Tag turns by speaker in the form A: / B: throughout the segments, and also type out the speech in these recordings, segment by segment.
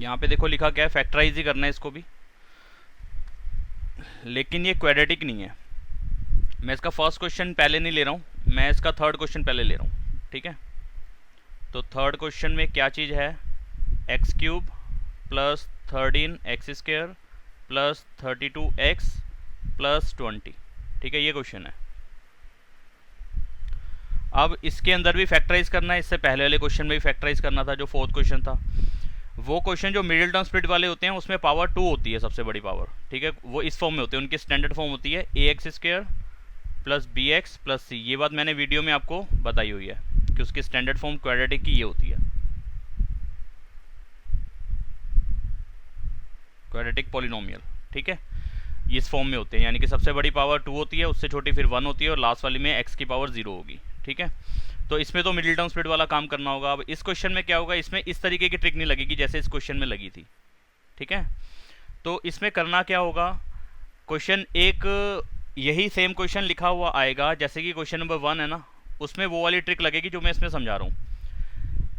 A: यहाँ पे देखो लिखा क्या है, फैक्टराइज ही करना है इसको भी, लेकिन ये क्वाड्रेटिक नहीं है। मैं इसका फर्स्ट क्वेश्चन पहले नहीं ले रहा हूँ, मैं इसका थर्ड क्वेश्चन पहले ले रहा हूँ, ठीक है। तो थर्ड क्वेश्चन में क्या चीज़ है, x cube plus 13x² plus 32x plus 20, ठीक है, ये क्वेश्चन है। अब इसके अंदर भी फैक्टराइज करना है, इससे पहले वाले क्वेश्चन में भी फैक्टराइज करना था, जो फोर्थ क्वेश्चन था। वो क्वेश्चन जो मिडिल टर्म स्प्लिट वाले होते हैं उसमें पावर 2 होती है, सबसे बड़ी पावर, ठीक है, वो इस फॉर्म में होते हैं, उनकी स्टैंडर्ड फॉर्म होती है ax² plus bx plus c। ये बात मैंने वीडियो में आपको बताई हुई है कि उसकी स्टैंडर्ड फॉर्म क्वाड्रेटिक की ये होती है, क्वाड्रेटिक पॉलिनोमियल, ठीक है। इस फॉर्म में होते हैं, यानी कि सबसे बड़ी पावर 2 होती है, उससे छोटी फिर 1 होती है, और लास्ट वाली में x की पावर 0 होगी, ठीक है। तो इसमें तो मिडिल टर्म स्प्लिट वाला काम करना होगा। अब इस क्वेश्चन में क्या होगा, इसमें इस तरीके की ट्रिक नहीं लगेगी जैसे इस क्वेश्चन में लगी थी, ठीक है। तो इसमें करना क्या होगा, क्वेश्चन एक यही सेम क्वेश्चन लिखा हुआ आएगा, जैसे कि क्वेश्चन नंबर 1 है ना, उसमें वो वाली ट्रिक लगेगी जो मैं इसमें समझा रहा हूँ।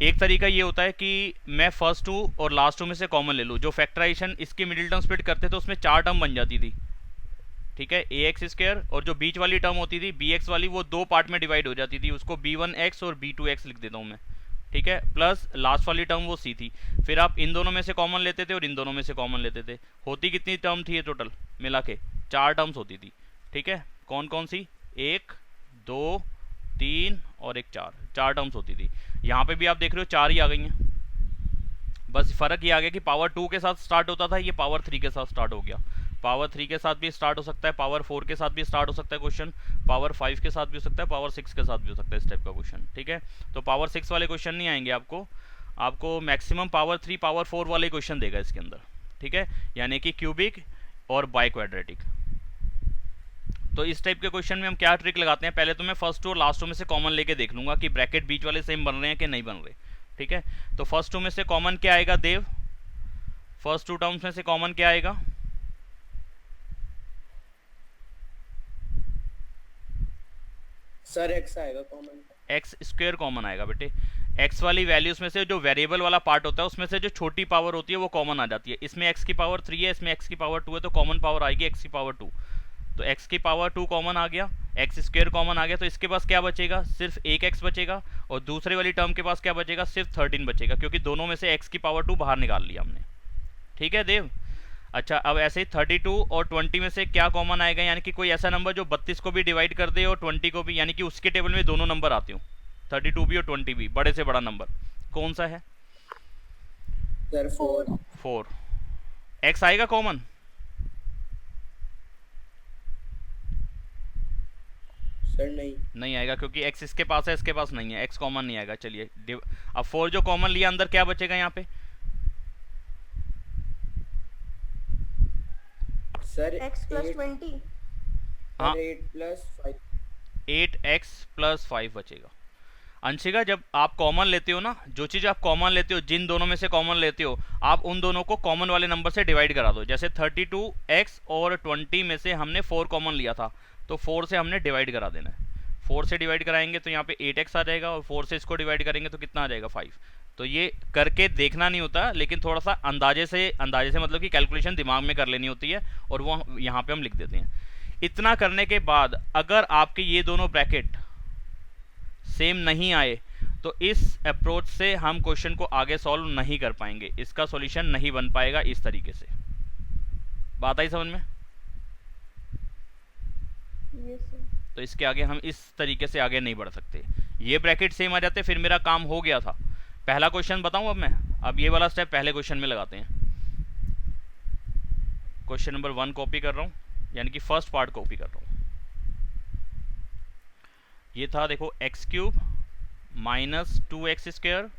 A: एक तरीका ये होता है कि मैं फर्स्ट 2 और लास्ट 2 में से कॉमन ले लूँ। जो फैक्टराइजेशन इसकी मिडिल टर्म स्प्लिट करते थे उसमें 4 टर्म बन जाती थी, ठीक है, ax², और जो बीच वाली टर्म होती थी bx वाली, वो 2 पार्ट में डिवाइड हो जाती थी, उसको b1x और b2x लिख देता हूँ मैं, ठीक है, प्लस लास्ट वाली टर्म वो c थी। फिर आप इन दोनों में से कॉमन लेते थे और इन दोनों में से कॉमन लेते थे। होती कितनी टर्म थी ये टोटल मिला के, 4 टर्म्स होती थी, ठीक है। कौन कौन सी, 1 2 3 और एक 4 टर्म्स होती थी। यहाँ पे भी आप देख रहे हो 4 ही आ गई हैं, बस फर्क ये आ गया कि पावर 2 के साथ स्टार्ट होता था, ये पावर 3 के साथ स्टार्ट हो गया। पावर 3 के साथ भी स्टार्ट हो सकता है, पावर 4 के साथ भी स्टार्ट हो सकता है क्वेश्चन, पावर 5 के साथ भी हो सकता है, पावर 6 के साथ भी हो सकता है, इस टाइप का क्वेश्चन, ठीक है। तो पावर 6 वाले क्वेश्चन नहीं आएंगे आपको मैक्सिमम पावर 3 पावर 4 वाले क्वेश्चन देगा इसके अंदर, ठीक है, यानी कि क्यूबिक और बाई क्वाड्रेटिक। तो इस टाइप के क्वेश्चन में हम क्या ट्रिक लगाते हैं, पहले तो मैं फर्स्ट 2 और लास्ट 2 में से कॉमन लेके देख लूंगा कि ब्रैकेट बीच वाले सेम बन रहे हैं कि नहीं बन रहे, ठीक है। तो फर्स्ट 2 में से कॉमन क्या आएगा देव, फर्स्ट 2 टर्म्स में से कॉमन क्या आएगा,
B: सर x आएगा कॉमन,
A: x² कॉमन आएगा बेटे। x वाली वैल्यूज में से जो वेरिएबल वाला पार्ट होता है उसमें से जो छोटी पावर होती है वो कॉमन आ जाती है। इसमें x की पावर 3 है, इसमें x की पावर 2 है, तो कॉमन पावर आएगी x की पावर 2। तो x की पावर 2 कॉमन आ गया, x² कॉमन आ गया, तो इसके पास क्या बचेगा, सिर्फ एक x बचेगा, और दूसरे वाली टर्म के पास क्या बचेगा, सिर्फ 13 बचेगा, क्योंकि दोनों में से x की पावर 2 बाहर निकाल लिया हमने, ठीक है देव। अच्छा, अब ऐसे ही 32 और 20 में से क्या कॉमन आएगा, यानी कि कोई ऐसा नंबर जो 32 को भी डिवाइड कर दे और 20 को भी, यानी कि उसके टेबल में दोनों नंबर आते हो, 32 भी और 20 भी, बड़े से बड़ा नंबर कौन सा है,
B: सर
A: 4। x आएगा कॉमन,
B: सर नहीं
A: आएगा, क्योंकि x इसके पास है, इसके पास नहीं है, x कॉमन नहीं आएगा। चलिए अब 4 जो कॉमन लिया अंदर क्या बचेगा यहाँ पे,
B: सर
C: x प्लस 20,
A: हाँ,
B: 8
A: प्लस 5 बचेगा। अंशिका, जब आप कॉमन लेते हो ना, जो चीज़ आप कॉमन लेते हो, जिन दोनों में से कॉमन लेते हो, आप उन दोनों को कॉमन वाले नंबर से डिवाइड करा दो। जैसे 32x और 20 में से हमने 4 कॉमन लिया था, तो 4 से हमने डिवाइड करा देना है। 4 से डिवाइड कराएंगे तो यहाँ पे 8x आ जाएगा, और 4 से इसको डिवाइड करेंगे तो कितना आ जाएगा, 5। तो ये करके देखना नहीं होता, लेकिन थोड़ा सा अंदाजे से मतलब कि कैलकुलेशन दिमाग में कर लेनी होती है, और वो यहाँ पे हम लिख देते हैं। इतना करने के बाद अगर आपके ये दोनों ब्रैकेट सेम नहीं आए, तो इस अप्रोच से हम क्वेश्चन को आगे सॉल्व नहीं कर पाएंगे, इसका सॉल्यूशन नहीं बन पाएगा इस तरीके से। बात आई समझ में?
C: yes, sir.
A: तो इसके आगे हम इस तरीके से आगे नहीं बढ़ सकते। ये ब्रैकेट सेम आ जाते फिर मेरा काम हो गया था। पहला क्वेश्चन बताऊं अब मैं, अब ये वाला स्टेप पहले क्वेश्चन में लगाते हैं। क्वेश्चन नंबर 1 कॉपी कर रहा हूं, यानी कि फर्स्ट पार्ट कॉपी कर रहा हूं। ये था देखो x³ minus 2x²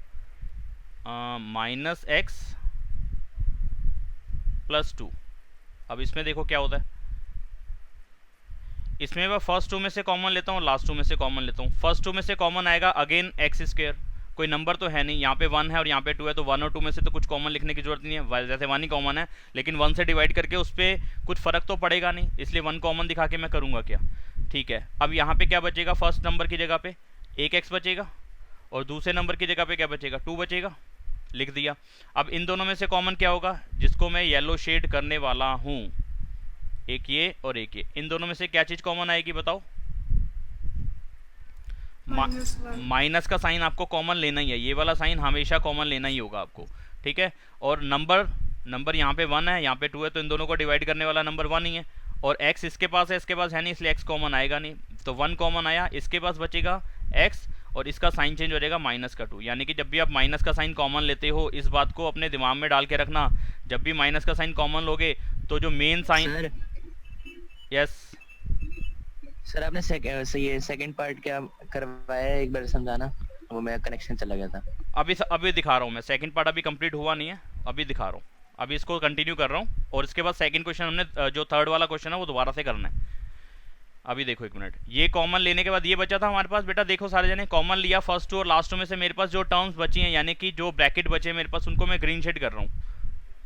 A: minus x plus 2। अब इसमें देखो क्या होता है, इसमें मैं फर्स्ट 2 में से कॉमन लेता हूँ, लास्ट 2 में से कॉमन लेता हूँ। फर्स्ट 2 में से कॉमन आएगा अगेन x², कोई नंबर तो है नहीं, यहाँ पे 1 है और यहाँ पे 2 है, तो 1 और 2 में से तो कुछ कॉमन लिखने की जरूरत नहीं है, जैसे 1 ही कॉमन है, लेकिन 1 से डिवाइड करके उस पर कुछ फर्क तो पड़ेगा नहीं, इसलिए 1 कॉमन दिखा के मैं करूँगा क्या, ठीक है। अब यहाँ पे क्या बचेगा, फर्स्ट नंबर की जगह पे एक x बचेगा, और दूसरे नंबर की जगह पे क्या बचेगा, 2 बचेगा, लिख दिया। अब इन दोनों में से कॉमन क्या होगा, जिसको मैं येलो शेड करने वाला हूँ, एक ये और एक ये, इन दोनों में से क्या चीज़ कॉमन आएगी बताओ? माइनस का साइन आपको कॉमन लेना ही है, ये वाला साइन हमेशा कॉमन लेना ही होगा आपको, ठीक है। और नंबर यहाँ पे 1 है, यहाँ पे 2 है, तो इन दोनों को डिवाइड करने वाला नंबर 1 ही है। और x इसके पास है, इसके पास है नहीं, इसलिए x कॉमन आएगा नहीं, तो 1 कॉमन आया, इसके पास बचेगा x और इसका साइन चेंज हो जाएगा -2। यानी कि जब भी आप माइनस का साइन कॉमन लेते हो, इस बात को अपने दिमाग में डाल के रखना, जब भी माइनस का साइन कॉमन लोगे तो जो मेन साइन। यस
D: सर आपने ये सेकंड पार्ट क्या करवाया है, एक बार समझाना, वो मेरा कनेक्शन चला गया था।
A: अभी दिखा रहा हूँ मैं, सेकंड पार्ट अभी कंप्लीट हुआ नहीं है, अभी दिखा रहा हूँ, अभी इसको कंटिन्यू कर रहा हूँ और इसके बाद सेकंड क्वेश्चन हमने जो थर्ड वाला क्वेश्चन है वो दोबारा से करना है। अभी देखो 1 मिनट, ये कॉमन लेने के बाद ये बचा था हमारे पास, बेटा देखो सारे जने कॉमन लिया फर्स्ट टू और लास्ट टू में से, मेरे पास जो टर्म्स बची हैं यानी कि जो ब्रैकेट बचे हैं मेरे पास, उनको मैं ग्रीन शेड कर रहा हूँ।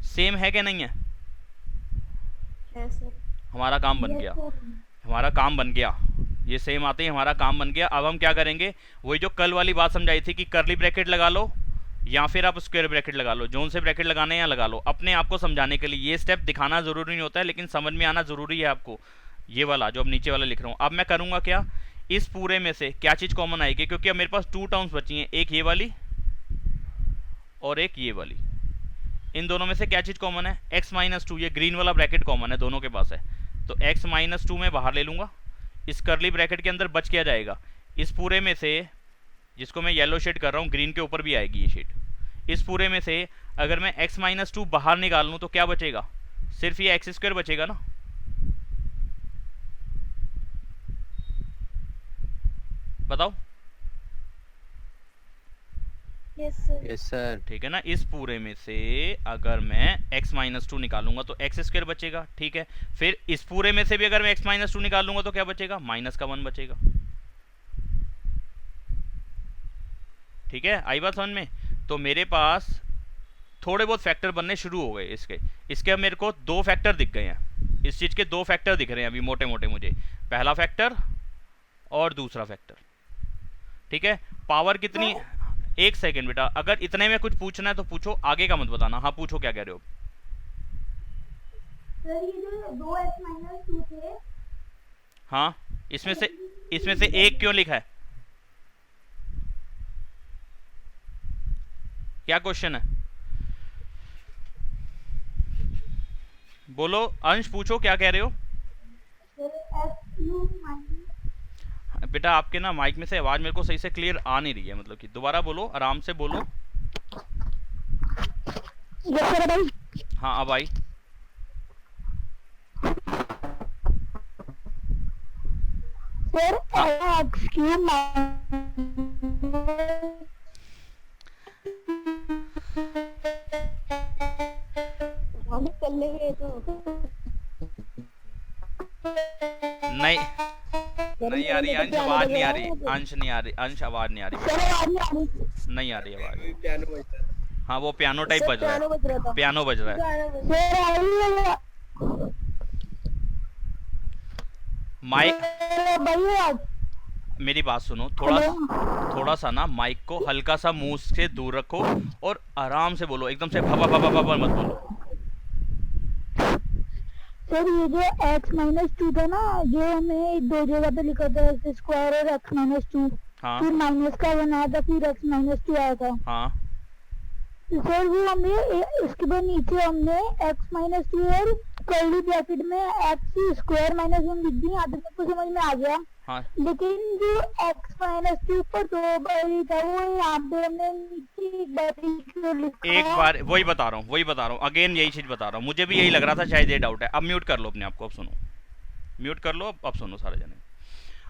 A: सेम है कि नहीं है? हमारा काम बन गया, हमारा काम बन गया, ये सेम आते ही हमारा काम बन गया। अब हम क्या करेंगे, वही जो कल वाली बात समझाई थी कि कर्ली ब्रैकेट लगा लो या फिर आप स्क्वायर ब्रैकेट लगा लो, जोन से ब्रैकेट लगाने हैं या लगा लो, अपने आप को समझाने के लिए। ये स्टेप दिखाना जरूरी नहीं होता है, लेकिन समझ में आना जरूरी है आपको। ये वाला जो अब नीचे वाला लिख रहा हूँ, अब मैं करूँगा क्या, इस पूरे में से क्या चीज़ कॉमन आएगी, क्योंकि अब मेरे पास 2 टर्म्स बची हैं, एक ये वाली और एक ये वाली। इन दोनों में से क्या चीज़ कॉमन है, x-2, ये ग्रीन वाला ब्रैकेट कॉमन है, दोनों के पास है, तो x-2 मैं बाहर ले लूँगा। इस कर्ली ब्रैकेट के अंदर बच क्या जाएगा, इस पूरे में से, जिसको मैं येलो शेड कर रहा हूँ, ग्रीन के ऊपर भी आएगी ये शेड, इस पूरे में से अगर मैं x-2 बाहर निकाल लूँ तो क्या बचेगा, सिर्फ ये x² बचेगा ना। बताओ।
D: Yes sir.
A: ठीक है ना, इस पूरे में से अगर मैं x-2 निकालूंगा तो x² बचेगा, ठीक है। फिर इस पूरे में से भी अगर मैं x-2 निकालूंगा तो क्या बचेगा, -1 बचेगा। ठीक है, आई बात समझ में? तो मेरे पास थोड़े बहुत फैक्टर बनने शुरू हो गए इसके अब मेरे को 2 फैक्टर दिख गए हैं, इस चीज के 2 फैक्टर दिख रहे हैं अभी मोटे मोटे मुझे, पहला फैक्टर और दूसरा फैक्टर। ठीक है, पावर कितनी, 1 सेकेंड बेटा, अगर इतने में कुछ पूछना है तो पूछो, आगे का मत बताना। हाँ पूछो, क्या कह रहे हो?
C: सर ये जो 2x-2 थे,
A: हाँ, इसमें से 1 क्यों लिखा है, क्या क्वेश्चन है? बोलो अंश, पूछो क्या कह रहे हो? बेटा आपके ना माइक में से आवाज मेरे को सही से क्लियर आ नहीं रही है, मतलब कि दोबारा बोलो, आराम से बोलो। हाँ अब आई। नहीं नहीं आ रही अंश, आवाज नहीं आ रही, अंश नहीं आ रही, अंश आवाज नहीं आ रही, नहीं आ रही आवाज।
B: पियानो बजता है।
A: हाँ वो पियानो टाइप बज रहा है, पियानो बज रहा है। माइक, मेरी बात सुनो, थोड़ा सा ना माइक को हल्का सा मुंह से दूर रखो और आराम से बोलो, एकदम से भबा भबा भबा मत बोलो।
E: सर ये जो x-2 था ना, जो हमें 2 जगह पे लिखा था, x² और x-2,
A: हाँ
E: फिर माइनस का 1 आया था, फिर x-2 आया था।
A: हाँ
E: तो सर वो हमें इसके बाद नीचे हमने x-2 और कर्ली ब्रैकेट में x² -1 लिख दी, यहाँ तक तो समझ में आ गया।
A: हाँ
E: लेकिन जो x-2 पर 2 बार था, वो यहाँ पे हमने नीचे एक
A: बार वही बता रहा हूँ, अगेन यही चीज बता रहा हूँ, मुझे भी यही लग रहा था, शायद ये डाउट है। अब म्यूट कर लो अपने आप को, अब सुनो, म्यूट कर लो, अब सुनो सारे जने।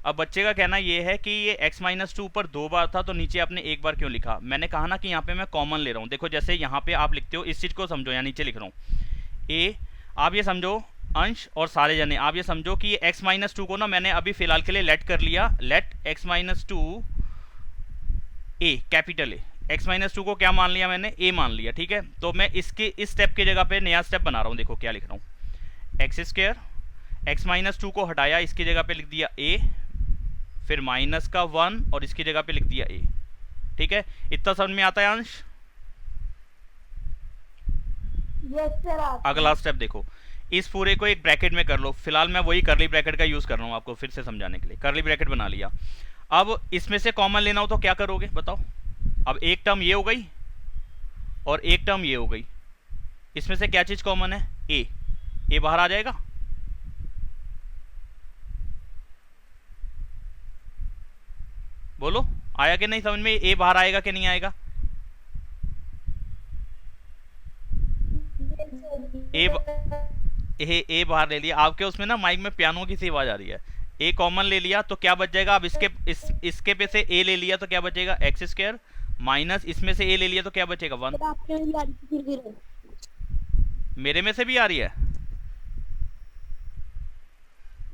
A: अब बच्चे का कहना ये है कि ये x-2 पर 2 बार था तो नीचे आपने 1 बार क्यों लिखा? मैंने कहा ना कि यहाँ पे मैं कॉमन ले रहा हूँ। देखो जैसे यहाँ पे आप लिखते हो, इस चीज को समझो, यहाँ नीचे लिख रहा हूँ ए, आप ये समझो अंश और सारे जने, आप ये समझो कि ये x-2 को ना मैंने अभी फिलहाल के लिए लेट कर लिया, late x-2 A, capital A. x-2 को क्या मान लिया मैंने, a मान लिया, ठीक है। तो मैं इसके इस स्टेप की जगह पे नया स्टेप बना रहा हूँ, देखो क्या लिख रहा हूँ, x², x-2 को हटाया, इसकी जगह पे लिख दिया a, फिर -1 और इसकी जगह पे लिख दिया a। ठीक है, इतना समझ में आता है अंश?
E: यस सर आप
A: अगला स्टेप देखो, इस पूरे को एक ब्रैकेट में कर लो। फिलहाल मैं वही करली ब्रैकेट का यूज कर रहा हूँ आपको फिर से समझाने के लिए। करली ब्रैकेट बना लिया। अब इसमें से कॉमन लेना हो तो क्या करोगे बताओ। अब एक टर्म ये हो गई और एक टर्म ये हो गई। इसमें से क्या चीज कॉमन है? ए बाहर आ जाएगा। बोलो आया कि नहीं समझ में? ए बाहर आएगा कि नहीं आएगा? ए बाहर ले लिया। आपके उसमें ना माइक में पियानो की सी आवाज आ रही है। ए कॉमन ले लिया तो क्या बच जाएगा? अब इसके पे से ए ले लिया तो क्या बचेगा? एक्स स्क्वायर माइनस इसमें से ए ले लिया तो क्या बचेगा? 1। मेरे में से भी आ रही है।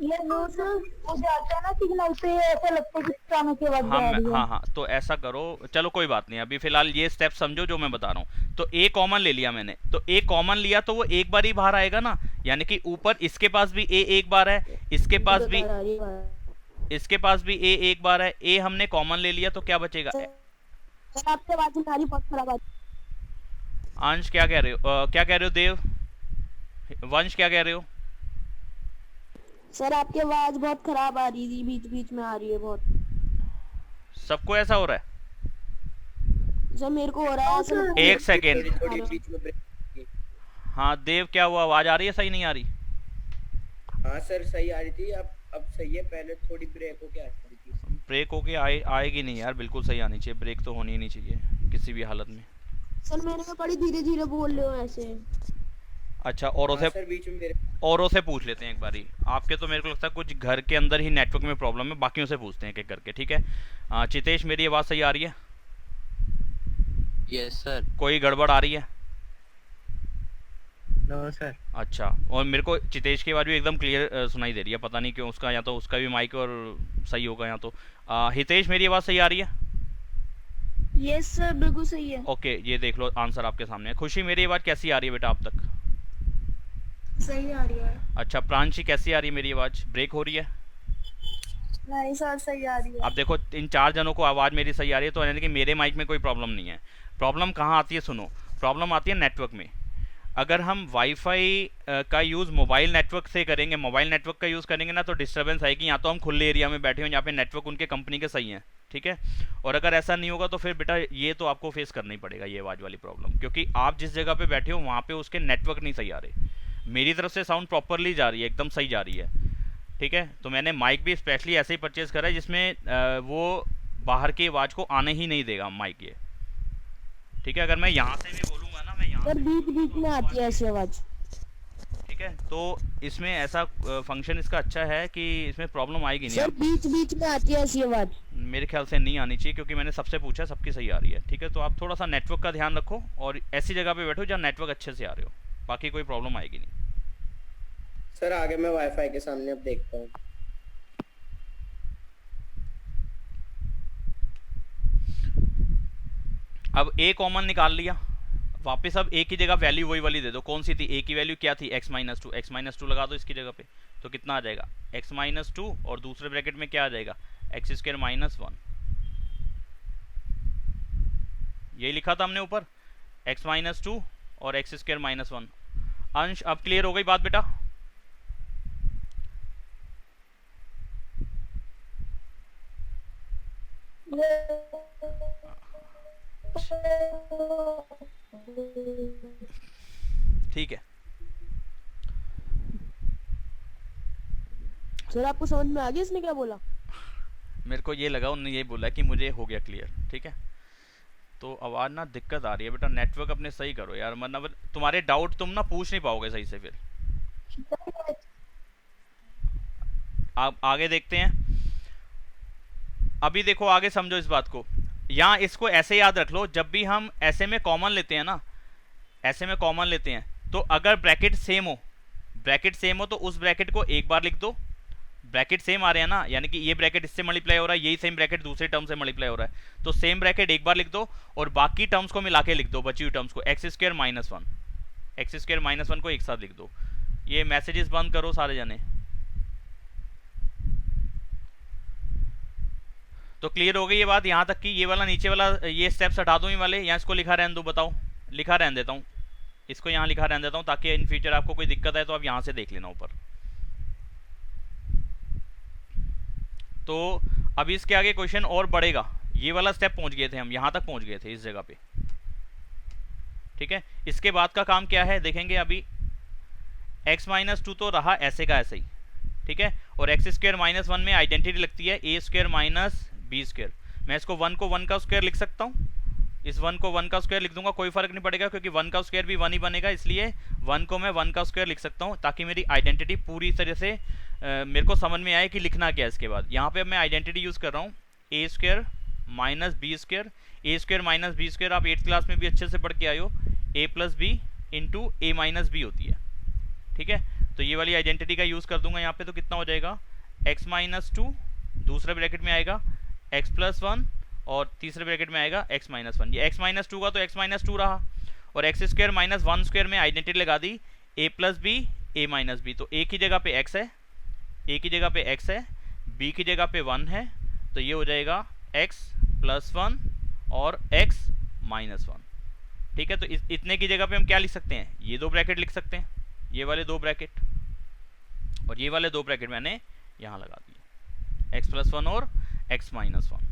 E: ये नोट हो जाता है ना सिग्नल पे, ऐसा लगता है कि पियानो की आवाज आ रही है।
A: हाँ तो ऐसा करो, चलो कोई बात नहीं, अभी फिलहाल ये स्टेप समझो जो मैं बता रहा हूँ। तो ए कॉमन ले लिया मैंने, तो ए कॉमन लिया तो वो एक बार ही बाहर आएगा ना, यानी कि ऊपर इसके पास भी ए एक बार है, इसके पास भी ए एक बार है। ए हमने कॉमन ले लिया तो क्या बचेगा?
C: आपसे आवाज हमारी बहुत खराब आती
A: अंश क्या कह रहे हो? क्या कह रहे हो देव? वंश क्या कह रहे हो?
C: सर आपकी आवाज बहुत खराब आ रही थी, बीच बीच में आ रही है बहुत।
A: सबको ऐसा हो रहा है?
C: सर मेरे को हो रहा है सर।
A: एक सेकेंड।
B: थोड़ी बीच में ब्रेक।
A: हाँ देव क्या हुआ? आवाज आ रही है? सही नहीं आ रही?
B: हाँ सर सही आ रही थी, अब सही है। पहले थोड़ी ब्रेक हो के आ रही थी।
A: ब्रेक होके आएगी नहीं यार, बिल्कुल सही आनी चाहिए। ब्रेक तो होनी ही नहीं चाहिए किसी भी हालत में।
C: सर मैंने कहा बड़ी धीरे धीरे बोल रहे हो ऐसे।
A: अच्छा औरों से
B: सर बीच में मेरे
A: औरों से पूछ लेते हैं एक बारी। आपके तो मेरे को लगता है कुछ घर के अंदर ही नेटवर्क में प्रॉब्लम है, बाकियों से पूछते हैं एक एक करके, ठीक है? चितेश मेरी आवाज़ सही आ रही है?
D: Yes sir.
A: कोई गड़बड़ आ रही है?
D: No sir.
A: अच्छा, और मेरे को चितेश की आवाज़ भी एकदम क्लियर सुनाई दे रही है, पता नहीं क्यों। उसका या तो उसका भी माइक और सही होगा या तो। हितेश मेरी आवाज़ सही आ रही है?
C: यस सर बिल्कुल सही है।
A: ओके ये देख लो आंसर आपके सामने है। खुशी मेरी आवाज़ कैसी आ रही है बेटा आप तक?
C: सही आ रही है।
A: अच्छा प्रांशी कैसी आ रही है मेरी आवाज़? ब्रेक हो रही है?
C: नहीं सर सही आ रही है।
A: अब देखो इन 4 जनों को आवाज़ मेरी सही आ रही है, तो यानी कि मेरे माइक में कोई प्रॉब्लम नहीं है। प्रॉब्लम कहाँ आती है? सुनो, प्रॉब्लम आती है नेटवर्क में। अगर हम वाईफाई का यूज़ मोबाइल नेटवर्क से करेंगे, मोबाइल नेटवर्क का यूज़ करेंगे ना, तो डिस्टर्बेंस आएगी। या तो हम खुले एरिया में बैठे हों जहाँ पे नेटवर्क उनके कंपनी के सही हैं, ठीक है? और अगर ऐसा नहीं होगा तो फिर बेटा ये तो आपको फेस करना ही पड़ेगा ये आवाज़ वाली प्रॉब्लम, क्योंकि आप जिस जगह पे बैठे हो वहाँ पे उसके नेटवर्क नहीं सही आ रहे। मेरी तरफ से साउंड प्रॉपरली जा रही है, एकदम सही जा रही है, ठीक है? तो मैंने माइक भी स्पेशली ऐसे ही परचेज करा है जिसमें वो बाहर की आवाज़ को आने ही नहीं देगा माइक ये, ठीक है? अगर मैं यहाँ से भी बोलूँगा ना, मैं यहाँ
C: सर बीच बीच में आती है ऐसी आवाज।
A: ठीक है, तो इसमें ऐसा फंक्शन इसका अच्छा है कि इसमें प्रॉब्लम आएगी नहीं।
C: सर बीच बीच में आती है ऐसी आवाज।
A: मेरे ख्याल से नहीं आनी चाहिए, क्योंकि मैंने सबसे पूछा, सबकी सही आ रही है, ठीक है? तो आप थोड़ा सा नेटवर्क का ध्यान रखो और ऐसी जगह पे बैठो जहाँ नेटवर्क अच्छे से आ रहे हो, बाकी कोई प्रॉब्लम आएगी नहीं।
B: सर आगे मैं वाईफाई के सामने अब देखता हूँ।
A: अब ए कॉमन निकाल लिया, वापस अब ए की जगह वैल्यू वही वाली दे दो। कौन सी थी? ए की वैल्यू क्या थी? x minus 2। x माइनस 2 लगा दो इसकी जगह पे, तो कितना आ जाएगा? x माइनस 2 और दूसरे ब्रैकेट में क्या आ जाएगा? X square minus 1। यही लिखा था हमने ऊपर, x माइनस 2 और एक्स स्क्वायर माइनस 1। अंश अब क्लियर हो गई बात बेटा? ठीक है,
C: सर आपको समझ में आ गया इसने क्या बोला?
A: मेरे को ये लगा उन्होंने ये बोला कि मुझे हो गया क्लियर, ठीक है? तो आवाज़ ना दिक्कत आ रही है बेटा, नेटवर्क अपने सही करो यार, मतलब तुम्हारे डाउट तुम ना पूछ नहीं पाओगे सही से। फिर आप आगे देखते हैं। अभी देखो आगे समझो इस बात को। यहाँ इसको ऐसे याद रख लो, जब भी हम ऐसे में कॉमन लेते हैं ना, ऐसे में कॉमन लेते हैं, तो अगर ब्रैकेट सेम हो तो उस ब्रैकेट को एक बार लिख दो। ब्रैकेट सेम आ रहे हैं ना, यानी कि ये ब्रैकेट इससे मल्टीप्लाई हो रहा है, यही सेम ब्रैकेट दूसरे टर्म से मल्टीप्लाई हो रहा है, तो सेम ब्रैकेट एक बार लिख दो और बाकी टर्म्स को मिला के लिख दो, बची हुई टर्म्स को। X square minus 1, x square minus 1 को एक साथ लिख दो। ये मैसेजेस बंद करो सारे जने। तो क्लियर हो गई ये बात यहाँ तक कि ये वाला नीचे वाला ये स्टेप्स हटा दूं ये वाले, या इसको लिखा रहने दो? बताओ, लिखा रहने देता हूँ। इसको यहाँ लिखा रहने देता हूँ ताकि इन फ्यूचर आपको कोई दिक्कत है तो आप यहाँ से देख लेना ऊपर। तो अब इसके आगे क्वेश्चन और बढ़ेगा, ये वाला स्टेप पहुंच गए थे हम, यहाँ तक पहुंच गए थे इस जगह पे, ठीक है। इसके बाद का काम क्या है देखेंगे। अभी x-2 तो रहा ऐसे का ऐसे ही, ठीक है, और x² -1 में आइडेंटिटी लगती है a² - b²। मैं इसको 1 को 1 का स्क्वायर लिख सकता हूँ, इस 1 को 1 का स्क्वायर लिख दूंगा, कोई फर्क नहीं पड़ेगा क्योंकि 1 का स्क्वायर भी 1 ही बनेगा, इसलिए 1 को मैं 1 का स्क्वायर लिख सकता हूँ ताकि मेरी आइडेंटिटी पूरी तरह से मेरे को समझ में आए कि लिखना क्या है। इसके बाद यहाँ पे मैं आइडेंटिटी यूज़ कर रहा हूँ a² - b²। a² - b² आप 8th क्लास में भी अच्छे से पढ़ के आए हो, a + b into a - b होती है, ठीक है। तो ये वाली आइडेंटिटी का यूज़ कर दूंगा यहाँ पे, तो कितना हो जाएगा x-2 दूसरे ब्रैकेट में आएगा x+1 और तीसरे ब्रैकेट में आएगा x-1। ये x-2 का तो x-2 रहा, और x² - 1² में आइडेंटिटी लगा दी a + b a - b। तो a की जगह पे x है, a की जगह पे x है, b की जगह पे 1 है, तो ये हो जाएगा x+1 और x-1, ठीक है। तो इतने की जगह पे हम क्या लिख सकते हैं, ये दो ब्रैकेट लिख सकते हैं, ये वाले दो ब्रैकेट, और ये वाले दो ब्रैकेट मैंने यहाँ लगा दिए x+1 और x-1।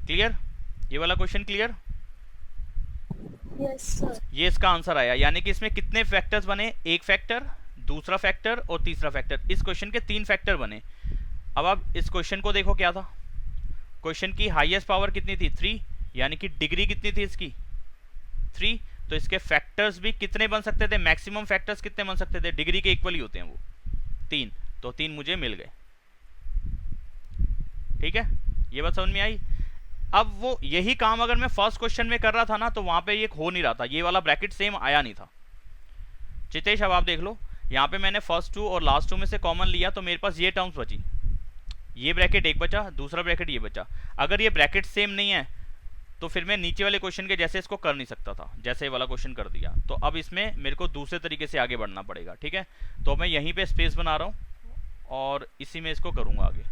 A: क्लियर, ये वाला क्वेश्चन क्लियर?
C: Yes sir.
A: ये इसका आंसर आया, यानी कि इसमें कितने फैक्टर्स बने, एक फैक्टर, दूसरा फैक्टर और तीसरा फैक्टर। इस क्वेश्चन के 3 फैक्टर बने। अब आप इस क्वेश्चन को देखो, क्या था क्वेश्चन की हाईएस्ट पावर कितनी थी 3, यानी कि डिग्री कितनी थी इसकी 3, तो इसके फैक्टर्स भी कितने बन सकते थे, मैक्सिमम फैक्टर्स कितने बन सकते थे, डिग्री के इक्वल ही होते हैं वो 3, तो 3 मुझे मिल गए, ठीक है। ये बात समझ में आई। अब वो यही काम अगर मैं फर्स्ट क्वेश्चन में कर रहा था ना, तो वहां पे ये हो नहीं रहा था, ये वाला ब्रैकेट सेम आया नहीं था। चितेश अब आप देख लो, यहाँ पे मैंने फर्स्ट 2 और लास्ट 2 में से कॉमन लिया, तो मेरे पास ये टर्म्स बची, ये ब्रैकेट एक बचा, दूसरा ब्रैकेट ये बचा। अगर ये ब्रैकेट सेम नहीं है तो फिर मैं नीचे वाले क्वेश्चन के जैसे इसको कर नहीं सकता था, जैसे वाला क्वेश्चन कर दिया। तो अब इसमें मेरे को दूसरे तरीके से आगे बढ़ना पड़ेगा, ठीक है। तो मैं यहीं पे स्पेस बना रहा हूँ और इसी में इसको करूंगा आगे।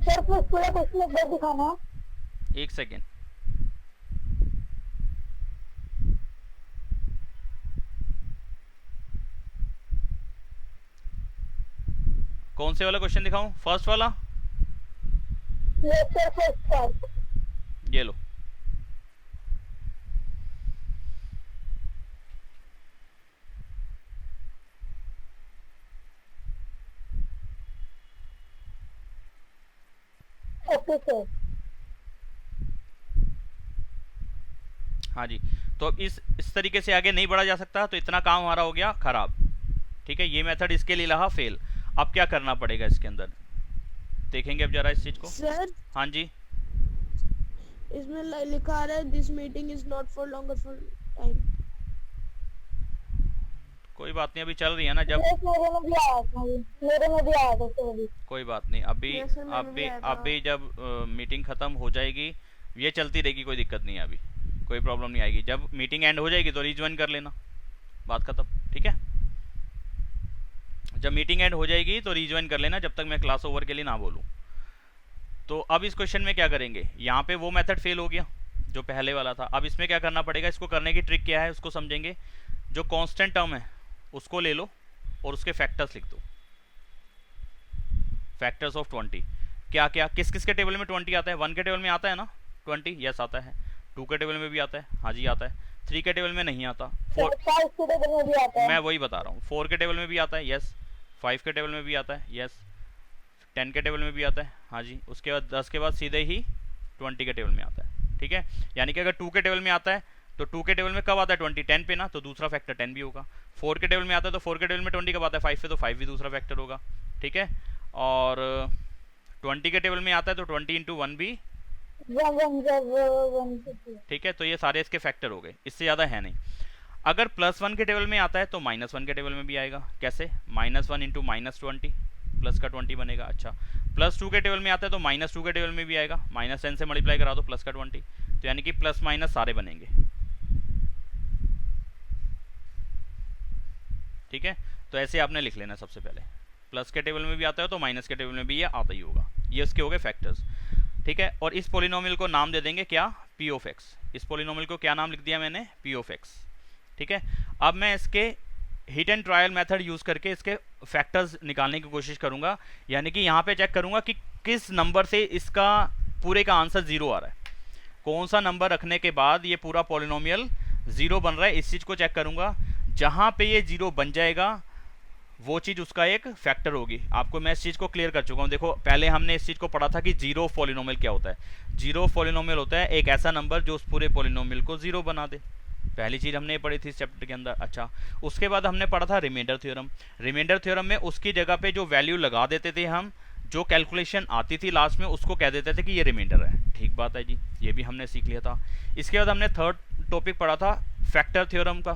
E: सर प्लीज पूरा क्वेश्चन एक बार दिखाना।
A: एक सेकेंड, कौन से वाला क्वेश्चन दिखाऊं, फर्स्ट वाला?
E: Yes sir, first part.
A: ये लो,
E: ओके सर।
A: हाँ जी। तो अब इस तरीके से आगे नहीं बढ़ा जा सकता, तो इतना काम हमारा हो गया खराब, ठीक है। ये मेथड इसके लिए रहा फेल। अब क्या करना पड़ेगा इसके अंदर, देखेंगे अब जरा इस चीज को।
C: सर
A: हाँ जी,
C: इसमें लिखा आ रहा है this meeting is not for longer for time.
A: कोई बात नहीं, अभी चल रही है ना जब,
E: यस मेरे में भी आया था, मेरे में भी आया था सर अभी।
A: कोई बात नहीं, अभी
C: Yes, sir, मैंने भी आया था।
A: अभी जब मीटिंग खत्म हो जाएगी, ये चलती रहेगी, कोई दिक्कत नहीं है, अभी कोई प्रॉब्लम नहीं आएगी। जब मीटिंग एंड हो जाएगी तो रीज्वाइन कर लेना, बात खत्म, ठीक है। जब मीटिंग एंड हो जाएगी तो रीज्वाइन कर लेना, जब तक मैं क्लास ओवर के लिए ना बोलूँ। तो अब इस क्वेश्चन में क्या करेंगे, यहाँ पे वो मेथड फेल हो गया जो पहले वाला था। अब इसमें क्या करना पड़ेगा, इसको करने की ट्रिक क्या है उसको समझेंगे। जो कांस्टेंट टर्म है उसको ले लो और उसके फैक्टर्स लिख दो, फैक्टर्स ऑफ 20। क्या क्या किस किस के टेबल में 20 आता है, 1 के टेबल में आता है ना 20, यस आता है। 2 के टेबल में भी आता है, हाँ जी आता है। 3 के टेबल में नहीं आता, 4
E: 5 के टेबल में भी आता है।
A: मैं वही बता रहा हूँ। 4 के टेबल में भी आता है, यस। 5 के टेबल में भी आता है, यस। 10 के टेबल में भी आता है, हाँ जी। उसके बाद 10 के बाद सीधे ही 20 के टेबल में आता है, ठीक है। यानी कि अगर 2 के टेबल में आता है तो 2 के टेबल में कब आता है 20, 10 पे ना, तो दूसरा फैक्टर 10 भी होगा। 4 के टेबल में आता है तो 4 के टेबल में 20 कब आता है 5 पे, तो 5 भी दूसरा फैक्टर होगा, ठीक है। और 20 के टेबल में आता है तो 20 इंटू 1 भी,
E: 1
A: ठीक है। तो ये सारे इसके फैक्टर हो गए, इससे ज़्यादा है नहीं। अगर +1 के टेबल में आता है तो -1 के टेबल में भी आएगा। कैसे, -1 इंटू -20 प्लस का 20 बनेगा। अच्छा, +2 के टेबल में आता है तो -2 के टेबल में भी आएगा, -10 से मल्टीप्लाई करा दो प्लस का 20, तो यानी कि प्लस माइनस सारे बनेंगे, ठीक है। तो ऐसे आपने लिख लेना सबसे पहले, प्लस के टेबल में भी आता है तो माइनस के टेबल में भी ये आता ही होगा। ये इसके हो गए फैक्टर्स। ठीक है, और इस पोलिनोमियल को नाम दे देंगे क्या, पी ऑफ एक्स। इस पोलिनोमियल को क्या नाम लिख दिया मैंने, पी ऑफ एक्स। ठीक है, अब मैं इसके hit and trial method use करके इसके फैक्टर्स निकालने की कोशिश करूंगा, यानी कि यहाँ पे चेक करूंगा कि किस नंबर से इसका पूरे का आंसर 0 आ रहा है, कौन सा नंबर रखने के बाद ये पूरा पोलिनोमियल 0 बन रहा है, इस चीज़ को चेक करूंगा। जहाँ पे ये 0 बन जाएगा वो चीज़ उसका एक फैक्टर होगी। आपको मैं इस चीज़ को क्लियर कर चुका हूँ। देखो पहले हमने इस चीज़ को पढ़ा था कि जीरो पॉलिनोमियल क्या होता है। जीरो पॉलिनोमियल होता है एक ऐसा नंबर जो उस पूरे पॉलिनोमियल को 0 बना दे। पहली चीज़ हमने पढ़ी थी इस चैप्टर के अंदर। अच्छा, उसके बाद हमने पढ़ा था रिमाइंडर थ्योरम। रिमाइंडर थ्योरम में उसकी जगह पे जो वैल्यू लगा देते थे हम, जो कैलकुलेशन आती थी लास्ट में, उसको कह देते थे कि ये रिमाइंडर है। ठीक बात है जी, ये भी हमने सीख लिया था। इसके बाद हमने थर्ड टॉपिक पढ़ा था फैक्टर थ्योरम का।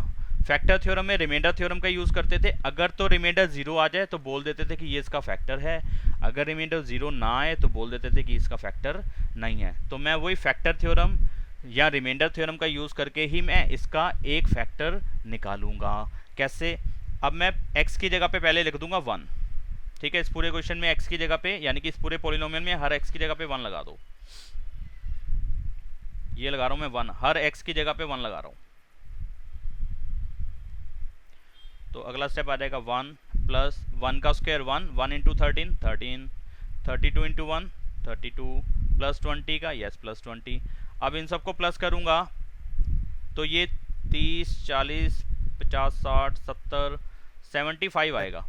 A: फैक्टर थ्योरम में रिमाइंडर थ्योरम का यूज़ करते थे। अगर तो रिमाइंडर 0 आ जाए तो बोल देते थे कि ये इसका फैक्टर है, अगर रिमाइंडर 0 ना आए तो बोल देते थे कि इसका फैक्टर नहीं है। तो मैं वही फैक्टर थ्योरम या रिमाइंडर थ्योरम का यूज़ करके ही मैं इसका एक फैक्टर निकालूंगा। कैसे? अब मैं x की जगह पे पहले लिख दूंगा 1। ठीक है, इस पूरे क्वेश्चन में x की जगह पे, यानी कि इस पूरे पॉलिनोमियल में हर x की जगह पे 1 लगा दो। ये लगा रहा हूं मैं 1, हर x की जगह पे 1 लगा रहा हूं। तो अगला स्टेप आ जाएगा 1 प्लस 1 का स्क्वायर 1 इंटू 13 13, 32 इंटू 1 32 प्लस 20 का यस प्लस 20। अब इन सबको प्लस करूंगा तो ये 30 40 50 60 70 75 आएगा।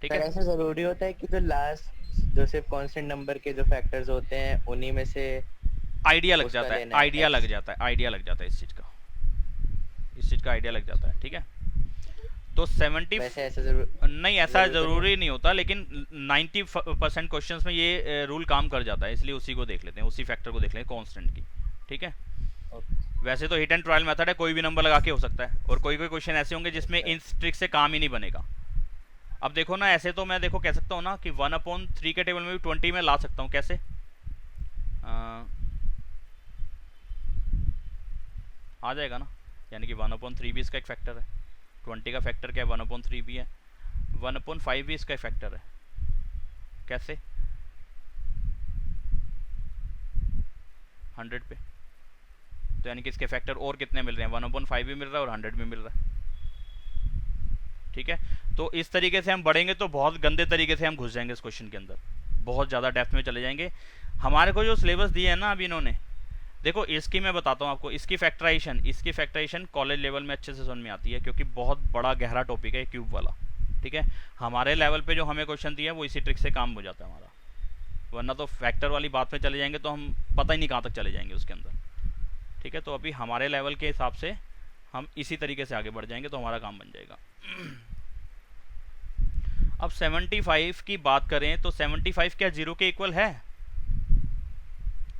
A: ठीक है,
D: ऐसा जरूरी होता है कि जो लास्ट जो सिर्फ कांस्टेंट नंबर के जो फैक्टर्स होते हैं उन्हीं में से
A: आइडिया लग जाता है, आइडिया लग जाता है, आइडिया लग जाता है इस चीज़ का, इस चीज़ का आइडिया लग जाता है। ठीक है, तो 70
D: ऐसा
A: नहीं, ऐसा ज़रूरी नहीं होता, लेकिन 90% क्वेश्चंस में ये रूल काम कर जाता है, इसलिए उसी को देख लेते हैं, उसी फैक्टर को देख लेते हैं कांस्टेंट की। ठीक है, वैसे तो हिट एंड ट्रायल मेथड है, कोई भी नंबर लगा के हो सकता है, और कोई कोई क्वेश्चन ऐसे होंगे जिसमें इन ट्रिक से काम ही नहीं बनेगा। अब देखो ना, ऐसे तो मैं देखो कह सकता हूँ ना कि 1/3 के टेबल में भी 20 में ला सकता हूँ। कैसे? आ जाएगा ना, यानी कि 1/3 भी इसका एक फैक्टर है, 20 का फैक्टर क्या है 1/3 भी है, 1/5 भी इसका फैक्टर है। कैसे? 100 पे, तो यानी कि इसके फैक्टर और कितने मिल रहे हैं, 1/5 भी मिल रहा है और 100 भी मिल रहा है। ठीक है, तो इस तरीके से हम बढ़ेंगे तो बहुत गंदे तरीके से हम घुस जाएंगे इस क्वेश्चन के अंदर, बहुत ज़्यादा डेप्थ में चले जाएंगे। हमारे को जो सिलेबस दिए है ना अभी इन्होंने, देखो इसकी मैं बताता हूँ आपको, इसकी फैक्टराइजेशन कॉलेज लेवल में अच्छे से समझ में आती है, क्योंकि बहुत बड़ा गहरा टॉपिक है क्यूब वाला। ठीक है, हमारे लेवल पे जो हमें क्वेश्चन दिया है वो इसी ट्रिक से काम हो जाता है हमारा, वरना तो फैक्टर वाली बात में चले जाएंगे तो हम पता ही नहीं कहाँ तक चले जाएंगे उसके अंदर। ठीक है, तो अभी हमारे लेवल के हिसाब से हम इसी तरीके से आगे बढ़ जाएंगे तो हमारा काम बन जाएगा। अब 75 की बात करें तो 75 क्या 0 के इक्वल है?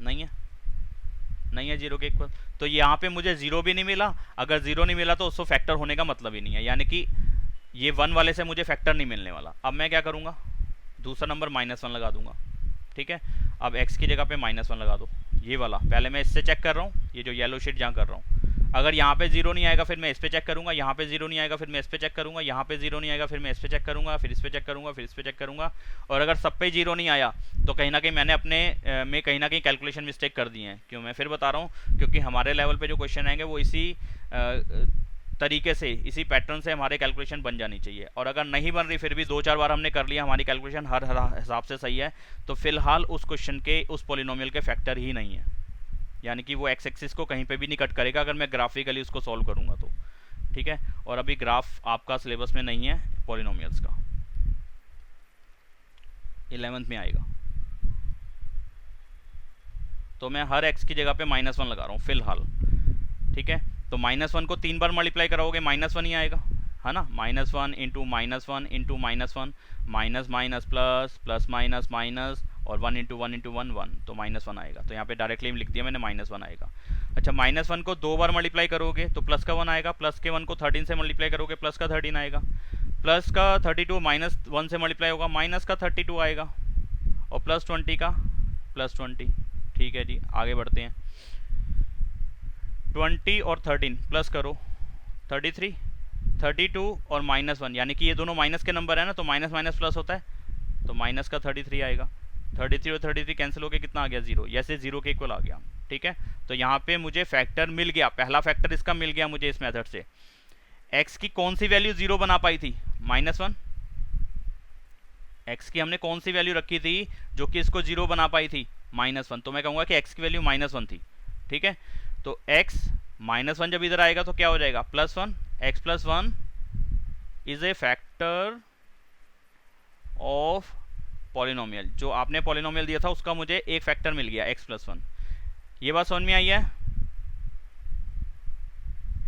A: नहीं है, नहीं है 0 के इक्वल। तो यहाँ पे मुझे 0 भी नहीं मिला, अगर 0 नहीं मिला तो उसको फैक्टर होने का मतलब ही नहीं है, यानी कि ये 1 वाले से मुझे फैक्टर नहीं मिलने वाला। अब मैं क्या करूँगा, दूसरा नंबर -1 लगा दूंगा। ठीक है, अब x की जगह पे -1 लगा दो, ये वाला। पहले मैं इससे चेक कर रहा हूँ, ये जो येलो शीट जहाँ कर रहा हूँ। अगर यहाँ पे 0 नहीं आएगा फिर मैं इस पे चेक करूँगा, यहाँ पे 0 नहीं आएगा फिर मैं इस पे चेक करूँगा, यहाँ पे 0 नहीं आएगा फिर मैं इस पे चेक करूँगा, फिर इस पे चेक करूँगा, फिर इस पे चेक करूँगा। और अगर सब पे 0 नहीं आया तो कहीं ना कहीं मैंने अपने में कहीं ना कहीं कैलकुलेशन मिस्टेक कर दी है। क्यों? मैं फिर बता रहा हूँ, क्योंकि हमारे लेवल पे जो क्वेश्चन आएंगे वो इसी तरीके से, इसी पैटर्न से हमारे कैलकुलेशन बन जानी चाहिए। और अगर नहीं बन रही, फिर भी 2-4 बार हमने कर लिया, हमारी कैलकुलेशन हर हिसाब से सही है, तो फिलहाल उस क्वेश्चन के, उस पॉलिनोमियल के फैक्टर ही नहीं है, यानी कि वो एक्स एक्सिस को कहीं पे भी नहीं कट करेगा अगर मैं ग्राफिकली उसको सॉल्व करूँगा तो। ठीक है, और अभी ग्राफ आपका सिलेबस में नहीं है पॉलिनोमियल्स का, 11th में आएगा। तो मैं हर x की जगह पे -1 लगा रहा हूँ फिलहाल। ठीक है, तो -1 को 3 बार मल्टीप्लाई कराओगे -1 ही आएगा, है ना। -1 into -1 into -1 minus minus plus plus minus minus और 1 इंटू 1 इंटू 1 1, तो -1 आएगा। तो यहाँ पे डायरेक्टली लिख दिया मैंने -1 आएगा। अच्छा, -1 को 2 बार मल्टीप्लाई करोगे तो प्लस का 1 आएगा, प्लस के 1 को 13 से मल्टीप्लाई करोगे प्लस का 13 आएगा, प्लस का 32 -1 से मल्टीप्लाई होगा माइनस का 32 आएगा, और प्लस 20 का प्लस 20। ठीक है जी, आगे बढ़ते हैं। 20 और 13 प्लस करो 33, 32 और -1, यानी कि ये दोनों माइनस के नंबर है ना, तो माइनस माइनस प्लस होता है, तो माइनस का 33 आएगा। 33 और 33 कैंसिल होके कितना आ गया 0, जैसे 0 के इक्वल आ गया। ठीक है, तो यहाँ पे मुझे फैक्टर मिल गया, पहला फैक्टर इसका मिल गया मुझे इस मेथड से। x की कौन सी वैल्यू 0 बना पाई थी? -1। x की हमने कौन सी वैल्यू रखी थी जो कि इसको 0 बना पाई थी? -1। तो मैं कहूँगा कि x की वैल्यू -1 थी। ठीक है, तो x -1 जब इधर आएगा तो क्या हो जाएगा? +1। x + 1 is a factor of polynomial. जो आपने पॉलिनोमियल दिया था उसका मुझे एक फैक्टर मिल गया x + 1। ये बात समझ में आई है?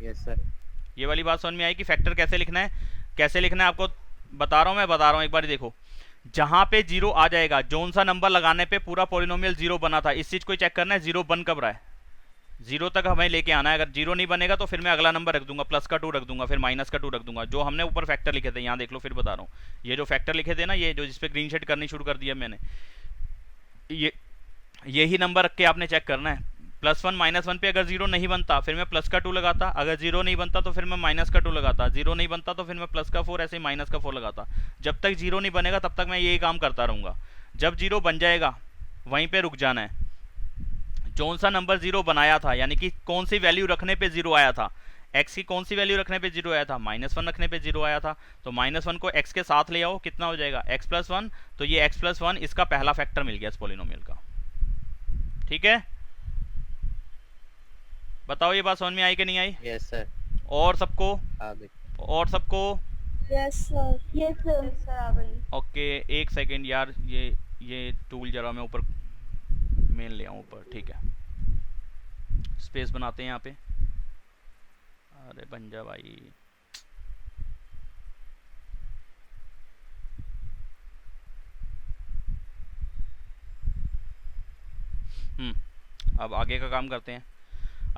D: Yes sir.
A: ये वाली बात समझ में आई कि फैक्टर कैसे लिखना है? कैसे लिखना है आपको बता रहा हूँ, मैं बता रहा हूँ, एक बार देखो। जहां पे 0 आ जाएगा, जोन सा नंबर लगाने पे पूरा पॉलिनोमियल 0 बना था, इस चीज को चेक करना है 0 बन कब रहा है। 0 तक हमें लेके आना है। अगर 0 नहीं बनेगा तो फिर मैं अगला नंबर रख दूंगा, प्लस का 2 रख दूंगा, फिर माइनस का 2 रख दूंगा। जो हमने ऊपर फैक्टर लिखे थे, यहाँ देख लो, फिर बता रहा हूँ। ये जो फैक्टर लिखे थे ना, ये जो जिसपे ग्रीन शेड करनी शुरू कर दिया मैंने, यही नंबर रख के आपने चेक करना है। +1 -1 पे अगर 0 नहीं बनता फिर मैं प्लस का 2 लगाता, अगर 0 नहीं बनता तो फिर मैं माइनस का 2 लगाता, 0 नहीं बनता तो फिर मैं प्लस का 4, ऐसे माइनस का 4 लगाता। जब तक 0 नहीं बनेगा तब तक मैं यही काम करता रहूँगा। जब 0 बन जाएगा वहीं पे रुक जाना है। कौन सा नंबर 0 बनाया था, यानी कि कौन सी वैल्यू रखने पे 0 आया था। x की कौन सी वैल्यू रखने पे 0 आया था? -1 रखने पे 0 आया था। तो -1 को x के साथ ले आओ, कितना हो जाएगा? x + 1। तो ये x + 1 इसका पहला फैक्टर मिल गया इस पॉलिनोमियल का। ठीक है, बताओ ये बात समझ में आई कि नहीं आई?
D: Yes sir.
A: और सबको?
D: आ गई।
A: और सबको?
C: Yes sir.
E: Yes sir.
C: Sir आ गई।
A: ओके, एक सेकेंड यार, ये टूल जरा मैं ऊपर मेल ले आऊँ ऊपर। ठीक है, स्पेस बनाते हैं यहाँ पे। अरे बन जा भाई। अब आगे का काम करते हैं।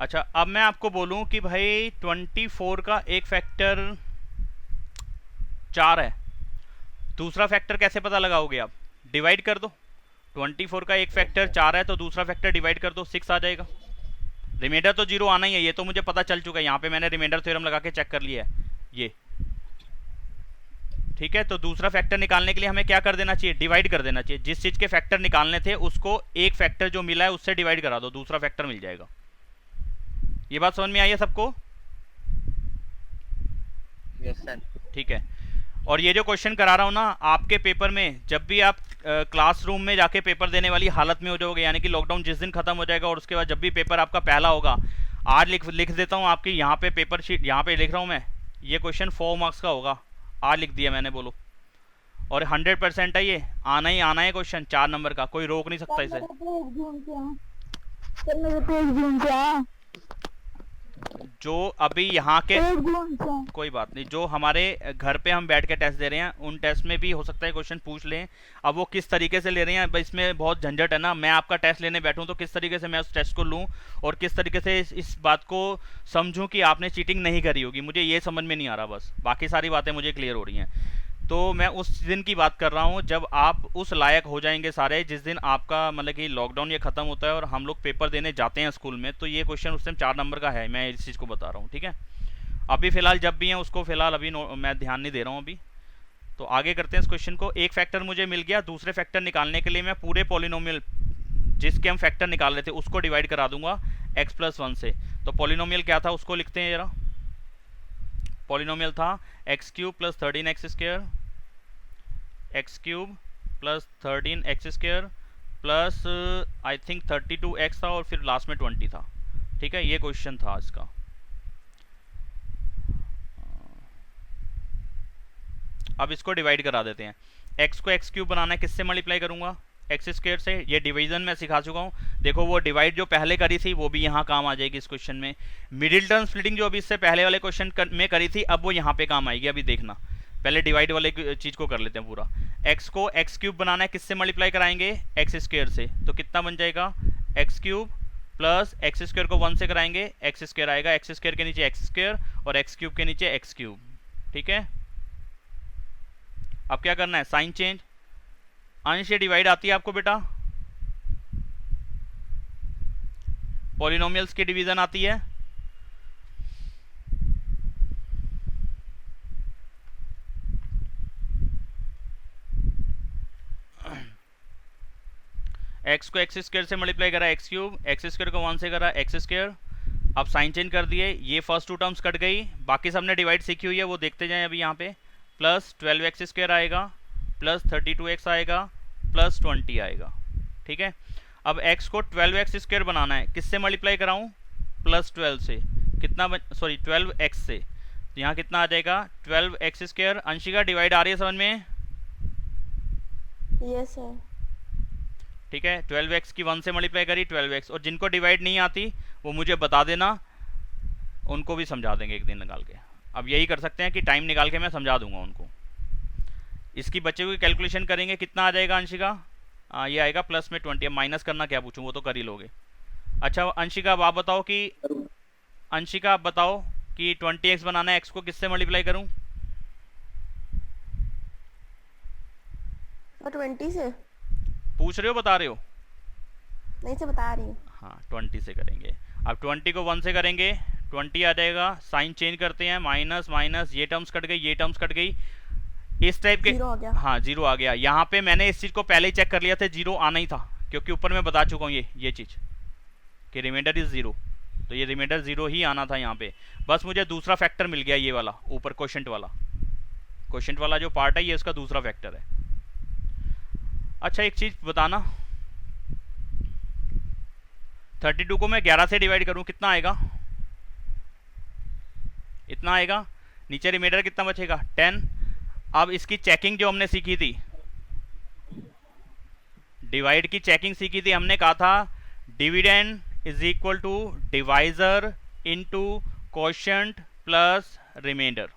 A: अच्छा, अब मैं आपको बोलूं कि भाई 24 का एक फैक्टर 4 है, दूसरा फैक्टर कैसे पता लगाओगे आप? डिवाइड कर दो। 24 का एक फैक्टर 4 है तो दूसरा फैक्टर डिवाइड कर दो, 6 आ जाएगा। रिमाइंडर तो 0 आना ही है, ये तो मुझे पता चल चुका है। यहाँ पे मैंने रिमाइंडर थ्योरम लगा के चेक कर लिया है ये। ठीक है, तो दूसरा फैक्टर निकालने के लिए हमें क्या कर देना चाहिए? डिवाइड कर देना चाहिए। जिस चीज के फैक्टर निकालने थे उसको एक फैक्टर जो मिला है उससे डिवाइड करा दो, दूसरा फैक्टर मिल जाएगा। ये बात समझ में आई है सबको?
D: Yes sir.
A: ठीक है, और ये जो क्वेश्चन करा रहा हूँ ना, आपके पेपर में जब भी आप क्लासरूम में जाके पेपर देने वाली हालत में हो जाओगे, यानी कि लॉकडाउन जिस दिन खत्म हो जाएगा और उसके बाद जब भी पेपर आपका पहला होगा, आज लिख देता हूँ आपकी यहाँ पे पेपर शीट, यहाँ पे लिख रहा हूँ मैं, ये क्वेश्चन 4 मार्क्स का होगा। आज लिख दिया मैंने, बोलो। और 100% है, ये आना ही आना है क्वेश्चन 4 नंबर का, कोई रोक नहीं सकता इसे।
E: सर मेरे पे 1 जून से है।
A: जो अभी यहाँ के
E: 1 जून से।
A: कोई बात नहीं, जो हमारे घर पे हम बैठ के टेस्ट दे रहे हैं उन टेस्ट में भी हो सकता है क्वेश्चन पूछ लें। अब वो किस तरीके से ले रहे हैं, इसमें बहुत झंझट है ना। मैं आपका टेस्ट लेने बैठूं तो किस तरीके से मैं उस टेस्ट को लूं और किस तरीके से इस बात को समझूं कि आपने चीटिंग नहीं करी होगी, मुझे ये समझ में नहीं आ रहा। बस बाकी सारी बातें मुझे क्लियर हो रही हैं। तो मैं उस दिन की बात कर रहा हूँ जब आप उस लायक हो जाएंगे सारे, जिस दिन आपका मतलब कि लॉकडाउन ये ख़त्म होता है और हम लोग पेपर देने जाते हैं स्कूल में। तो ये क्वेश्चन उस टाइम 4 नंबर का है, मैं इस चीज़ को बता रहा हूँ। ठीक है, अभी फ़िलहाल जब भी है उसको फ़िलहाल अभी मैं ध्यान नहीं दे रहा हूँ अभी। तो आगे करते हैं इस क्वेश्चन को। एक फैक्टर मुझे मिल गया, दूसरे फैक्टर निकालने के लिए मैं पूरे पॉलिनोमियल जिसके हम फैक्टर निकाल रहे थे उसको डिवाइड करा दूंगा x + 1 से। तो पॉलिनोमियल क्या था उसको लिखते हैं जरा। पॉलिनोमियल था x³ + 13x² x³ + 13x² plus I think 32x था और फिर लास्ट में 20 था। ठीक है, ये क्वेश्चन था इसका। अब इसको डिवाइड करा देते हैं। x को x³ बनाना है, किससे मल्टीप्लाई करूंगा? x² से। ये डिवीजन मैं सिखा चुका हूँ। देखो वो डिवाइड जो पहले करी थी वो भी यहाँ काम आ जाएगी इस क्वेश्चन में। मिडिल टर्म स्प्लिटिंग जो अभी इससे पहले वाले क्वेश्चन में करी थी अब वो यहाँ पे काम आएगी। अभी देखना, पहले डिवाइड वाले चीज को कर लेते हैं पूरा। x को x³ बनाना है, किससे मल्टीप्लाई कराएंगे? x² से। तो कितना बन जाएगा? x³ प्लस x² को 1 से कराएंगे, x² आएगा, x² के नीचे x² और x³ के नीचे x³। ठीक है, अब क्या करना है? Sign change. अंश डिवाइड आती है आपको बेटा, पॉलिनोमियल्स की डिवीजन आती है। एक्स को एक्स स्क्वायर से मल्टीप्लाई करा एक्स क्यूब, एक्स स्क्वायर को 1 से करा एक्स स्क्वायर। अब साइन चेंज कर दिए, ये फर्स्ट टू टर्म्स कट गई, बाकी सबने डिवाइड सीखी हुई है वो देखते जाएं अभी यहाँ पे। प्लस 12x स्क्वायर आएगा, प्लस 32x आएगा, प्लस 20 आएगा। ठीक है, अब x को 12x स्क्वायर बनाना है, किससे मल्टीप्लाई कराऊं? प्लस 12 से। कितना 12x से, यहाँ कितना आ जाएगा? 12x square. अंशिका डिवाइड आ रही है समझ में?
C: Yes sir.
A: ठीक है, 12x की 1 से मल्टीप्लाई करी 12x। और जिनको डिवाइड नहीं आती वो मुझे बता देना, उनको भी समझा देंगे एक दिन निकाल के। अब यही कर सकते हैं कि टाइम निकाल के मैं समझा दूंगा उनको। इसकी बच्चे की कैलकुलेशन करेंगे, कितना आ जाएगा अंशिका? ये आएगा प्लस में 20। अब माइनस करना क्या पूछूं, वो तो कर ही लोगे। अच्छा अंशिका अब आप बताओ कि अंशिका आप बताओ कि 20x बनाना है, x को किससे मल्टीप्लाई करूं?
C: 20 से
A: पूछ रहे हो बता रहे हो?
C: नहीं से बता रही हूँ।
A: हाँ 20 से करेंगे। अब 20 को 1 से करेंगे, 20 आ जाएगा। साइन चेंज करते हैं, माइनस माइनस, ये टर्म्स कट गई, ये टर्म्स कट गई, इस टाइप के।
C: 0 आ गया।
A: हाँ 0 आ गया। यहाँ पे मैंने इस चीज़ को पहले ही चेक कर लिया था, 0 आना ही था, क्योंकि ऊपर मैं बता चुका हूँ ये चीज़ कि रिमाइंडर इज 0, तो ये रिमाइंडर 0 ही आना था यहाँ पे। बस मुझे दूसरा फैक्टर मिल गया, ये वाला ऊपर क्वोशंट वाला जो पार्ट है, ये इसका दूसरा फैक्टर है। अच्छा एक चीज़ बताना, 32 को मैं 11 से डिवाइड करूं, कितना आएगा? इतना आएगा। नीचे रिमाइंडर कितना बचेगा? 10। अब इसकी चेकिंग जो हमने सीखी थी, डिवाइड की चेकिंग सीखी थी, हमने कहा था dividend is equal to divisor into quotient plus remainder.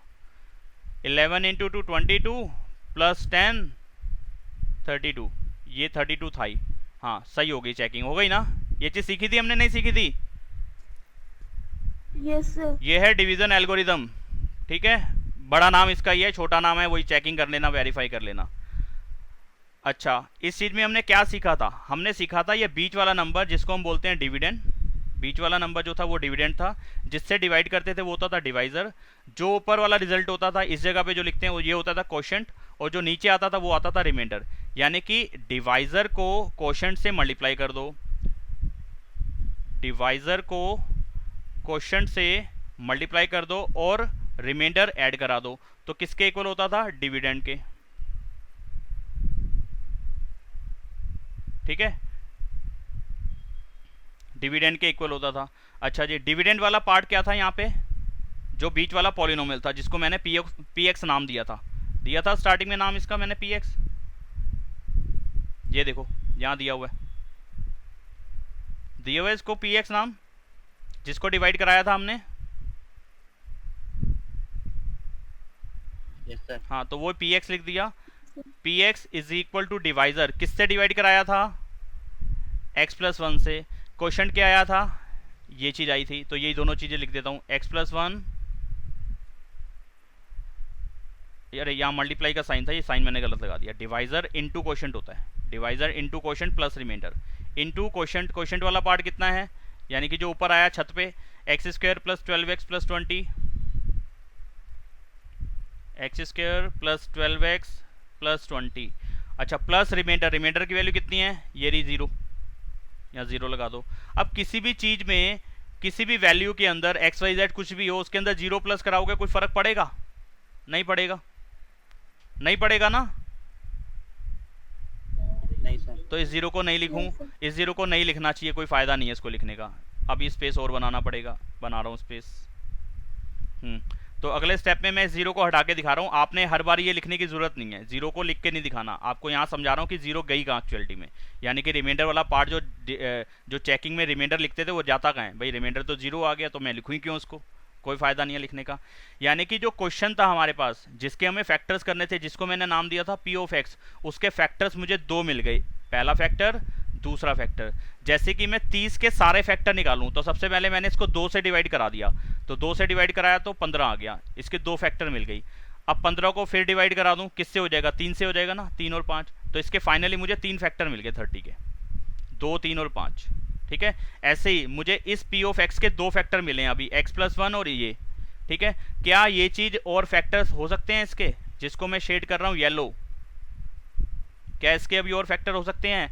A: 11 into 2 22 plus 10 32। ये 32 था ही। हाँ सही हो गई, चेकिंग हो गई ना। ये चीज़ सीखी थी हमने, नहीं सीखी थी?
C: Yes sir.
A: ये है डिवीजन एल्गोरिदम। ठीक है, बड़ा नाम इसका ये है, छोटा नाम है वही चेकिंग कर लेना, वेरीफाई कर लेना। अच्छा इस चीज़ में हमने क्या सीखा था? हमने सीखा था ये बीच वाला नंबर जिसको हम बोलते हैं डिविडेंड। बीच वाला नंबर जो था वो डिविडेंड था, जिससे डिवाइड करते थे वो होता था डिवाइजर। जो ऊपर वाला रिजल्ट होता था इस जगह पे जो लिखते हैं वो ये होता था क्वोशंट, और जो नीचे आता था वो आता था रिमाइंडर। यानी कि डिवाइजर को क्वोशंट से मल्टीप्लाई कर दो, डिवाइजर को क्वोशंट से मल्टीप्लाई कर दो और रिमाइंडर ऐड करा दो, तो किसके इक्वल होता था? डिविडेंड के। ठीक है, डिविडेंड के इक्वल होता था। अच्छा जी, डिविडेंड वाला पार्ट क्या था यहाँ पे? जो बीच वाला पॉलिनोमियल था जिसको मैंने px नाम दिया था स्टार्टिंग में नाम इसका मैंने px। ये देखो यहाँ दिया हुआ है इसको px नाम, जिसको डिवाइड कराया था हमने।
D: Yes sir.
A: हाँ तो वो px लिख दिया। px is equal to divisor, किससे डिवाइड कराया था? x प्लस 1 से। क्वोशंट क्या आया था? ये चीज़ आई थी, तो यही दोनों चीज़ें लिख देता हूँ। x प्लस 1, अरे यहाँ मल्टीप्लाई का साइन था, ये साइन मैंने गलत लगा दिया। डिवाइजर इनटू क्वोशंट होता है, divisor into quotient plus remainder into quotient. Quotient वाला पार्ट कितना है? यानी कि जो ऊपर आया छत पे, x square plus 12x plus 20, x square plus 12x plus 20। अच्छा प्लस रिमाइंडर, रिमाइंडर की वैल्यू कितनी है? ये रही 0, यहाँ 0 लगा दो। अब किसी भी चीज़ में, किसी भी वैल्यू के अंदर एक्स वाई जेड कुछ भी हो, उसके अंदर 0 प्लस कराओगे कोई फर्क पड़ेगा? नहीं पड़ेगा, नहीं पड़ेगा ना।
D: नहीं सर।
A: तो इस 0 को नहीं लिखूं, इस 0 को नहीं लिखना चाहिए, कोई फ़ायदा नहीं है इसको लिखने का। अभी स्पेस और बनाना पड़ेगा, बना रहा हूँ स्पेस। तो अगले स्टेप में मैं इस 0 को हटा के दिखा रहा हूँ। आपने हर बार ये लिखने की ज़रूरत नहीं है, 0 को लिख के नहीं दिखाना। आपको यहाँ समझा रहा हूँ कि 0 गई कहाँ एक्चुअलिटी में, यानी कि रिमाइंडर वाला पार्ट जो चेकिंग में रिमाइंडर लिखते थे वो जाता कहाँ है? भाई रिमाइंडर तो 0 आ गया, तो मैं लिखूँ ही क्यों उसको? कोई फ़ायदा नहीं है लिखने का। यानी कि जो क्वेश्चन था हमारे पास, जिसके हमें फैक्टर्स करने थे, जिसको मैंने नाम दिया था p ऑफ x, उसके फैक्टर्स मुझे 2 मिल गए, पहला फैक्टर, दूसरा फैक्टर। जैसे कि मैं 30 के सारे फैक्टर निकालूं, तो सबसे पहले मैंने इसको 2 से डिवाइड करा दिया, तो 2 से डिवाइड कराया तो 15 आ गया, इसके 2 फैक्टर मिल गई। अब 15 को फिर डिवाइड करा दूं, किससे हो जाएगा? 3 से हो जाएगा ना, 3 और 5, तो इसके फाइनली मुझे 3 फैक्टर मिल गए 30 के, 2, 3 और 5। ठीक है, ऐसे ही मुझे इस p ऑफ x के 2 फैक्टर मिले हैं अभी, x प्लस 1 और ये। ठीक है, क्या ये चीज और फैक्टर्स हो सकते हैं इसके, जिसको मैं शेड कर रहा हूँ येलो? क्या इसके अभी और फैक्टर हो सकते हैं?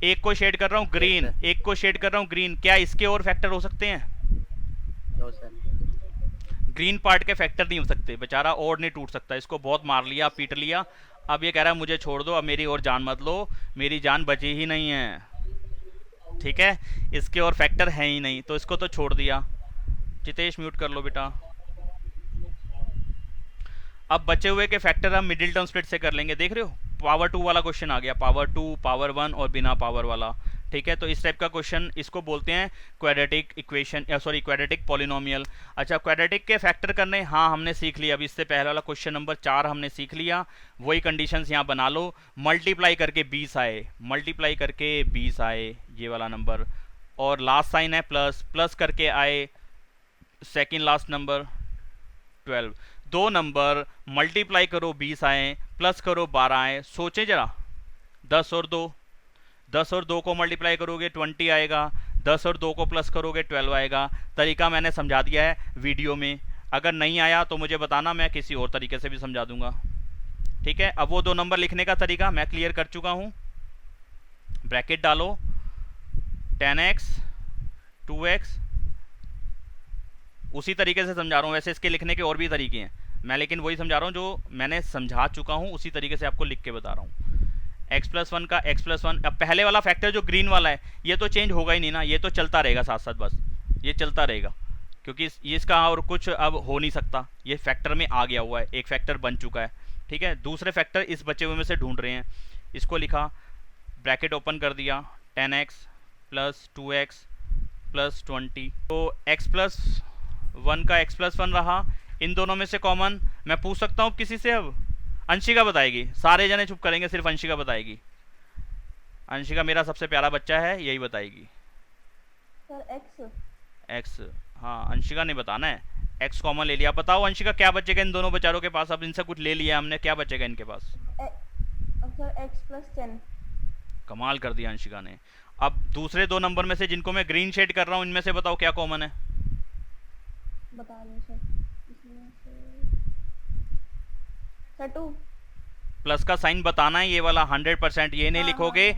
A: एक को शेड कर रहा हूँ ग्रीन, एक को शेड कर रहा हूँ ग्रीन, क्या इसके और फैक्टर हो सकते हैं?
D: No sir.
A: ग्रीन पार्ट के फैक्टर नहीं हो सकते, बेचारा और नहीं टूट सकता, इसको बहुत मार लिया पीट लिया, अब ये कह रहा है मुझे छोड़ दो, अब मेरी और जान मत लो, मेरी जान बची ही नहीं है, ठीक है, इसके और फैक्टर है ही नहीं, तो इसको तो छोड़ दिया। जितेश म्यूट कर लो बेटा। अब बचे हुए के फैक्टर हम मिडिल टर्म स्प्लिट से कर लेंगे, देख रहे हो पावर 2 वाला क्वेश्चन आ गया, पावर 2, पावर 1 और बिना पावर वाला, ठीक है। तो इस टाइप का क्वेश्चन, इसको बोलते हैं quadratic equation, sorry quadratic polynomial. अच्छा, क्वाड्रेटिक के फैक्टर करने, हाँ हमने सीख लिया, अभी इससे पहले वाला क्वेश्चन नंबर 4 हमने सीख लिया, वही कंडीशंस यहाँ बना लो। मल्टीप्लाई करके 20 आए, मल्टीप्लाई करके 20 आए ये वाला नंबर, और लास्ट साइन है प्लस, प्लस करके आए सेकेंड लास्ट नंबर 12, दो नंबर मल्टीप्लाई करो 20 आए, प्लस करो 12 आए, सोचे जरा, 10 और 2, 10 और 2 को मल्टीप्लाई करोगे 20 आएगा, 10 और 2 को प्लस करोगे 12 आएगा। तरीका मैंने समझा दिया है वीडियो में, अगर नहीं आया तो मुझे बताना, मैं किसी और तरीके से भी समझा दूंगा, ठीक है। अब वो दो नंबर लिखने का तरीका मैं क्लियर कर चुका हूँ, ब्रैकेट डालो 10x 2x, उसी तरीके से समझा रहा हूँ, वैसे इसके लिखने के और भी तरीके हैं मैं, लेकिन वही समझा रहा हूँ जो मैंने समझा चुका हूँ, उसी तरीके से आपको लिख के बता रहा हूँ। x+1 का x+1, अब पहले वाला फैक्टर जो ग्रीन वाला है ये तो चेंज होगा ही नहीं ना, ये तो चलता रहेगा साथ साथ, बस ये चलता रहेगा, क्योंकि ये इसका और कुछ अब हो नहीं सकता, ये फैक्टर में आ गया हुआ है, एक फैक्टर बन चुका है, ठीक है। दूसरे फैक्टर इस बचे हुए में से ढूंढ रहे हैं, इसको लिखा, ब्रैकेट ओपन कर दिया, 10x + 2x + 20, तो x+1 का x+1 रहा, इन दोनों में से कॉमन मैं पूछ सकता हूँ किसी से, अब अंशिका बताएगी, सारे जने चुप करेंगे, सिर्फ अंशिका बताएगी, अंशिका मेरा सबसे प्यारा बच्चा है, यही बताएगी।
C: सर
A: x, हाँ अंशिका ने बताना है, x कॉमन ले लिया, बताओ अंशिका क्या बचेगा इन दोनों बेचारों के पास, अब इनसे कुछ ले लिया हमने, क्या बचेगा इनके पास?
C: Sir x+10।
A: कमाल कर दिया अंशिका ने। अब दूसरे दो नंबर में से जिनको मैं ग्रीन शेड कर रहा हूँ, इनमें से बताओ क्या कॉमन है?
C: बता दो सर, इसमें से 2
A: प्लस का साइन बताना है, ये वाला 100%, ये नहीं लिखोगे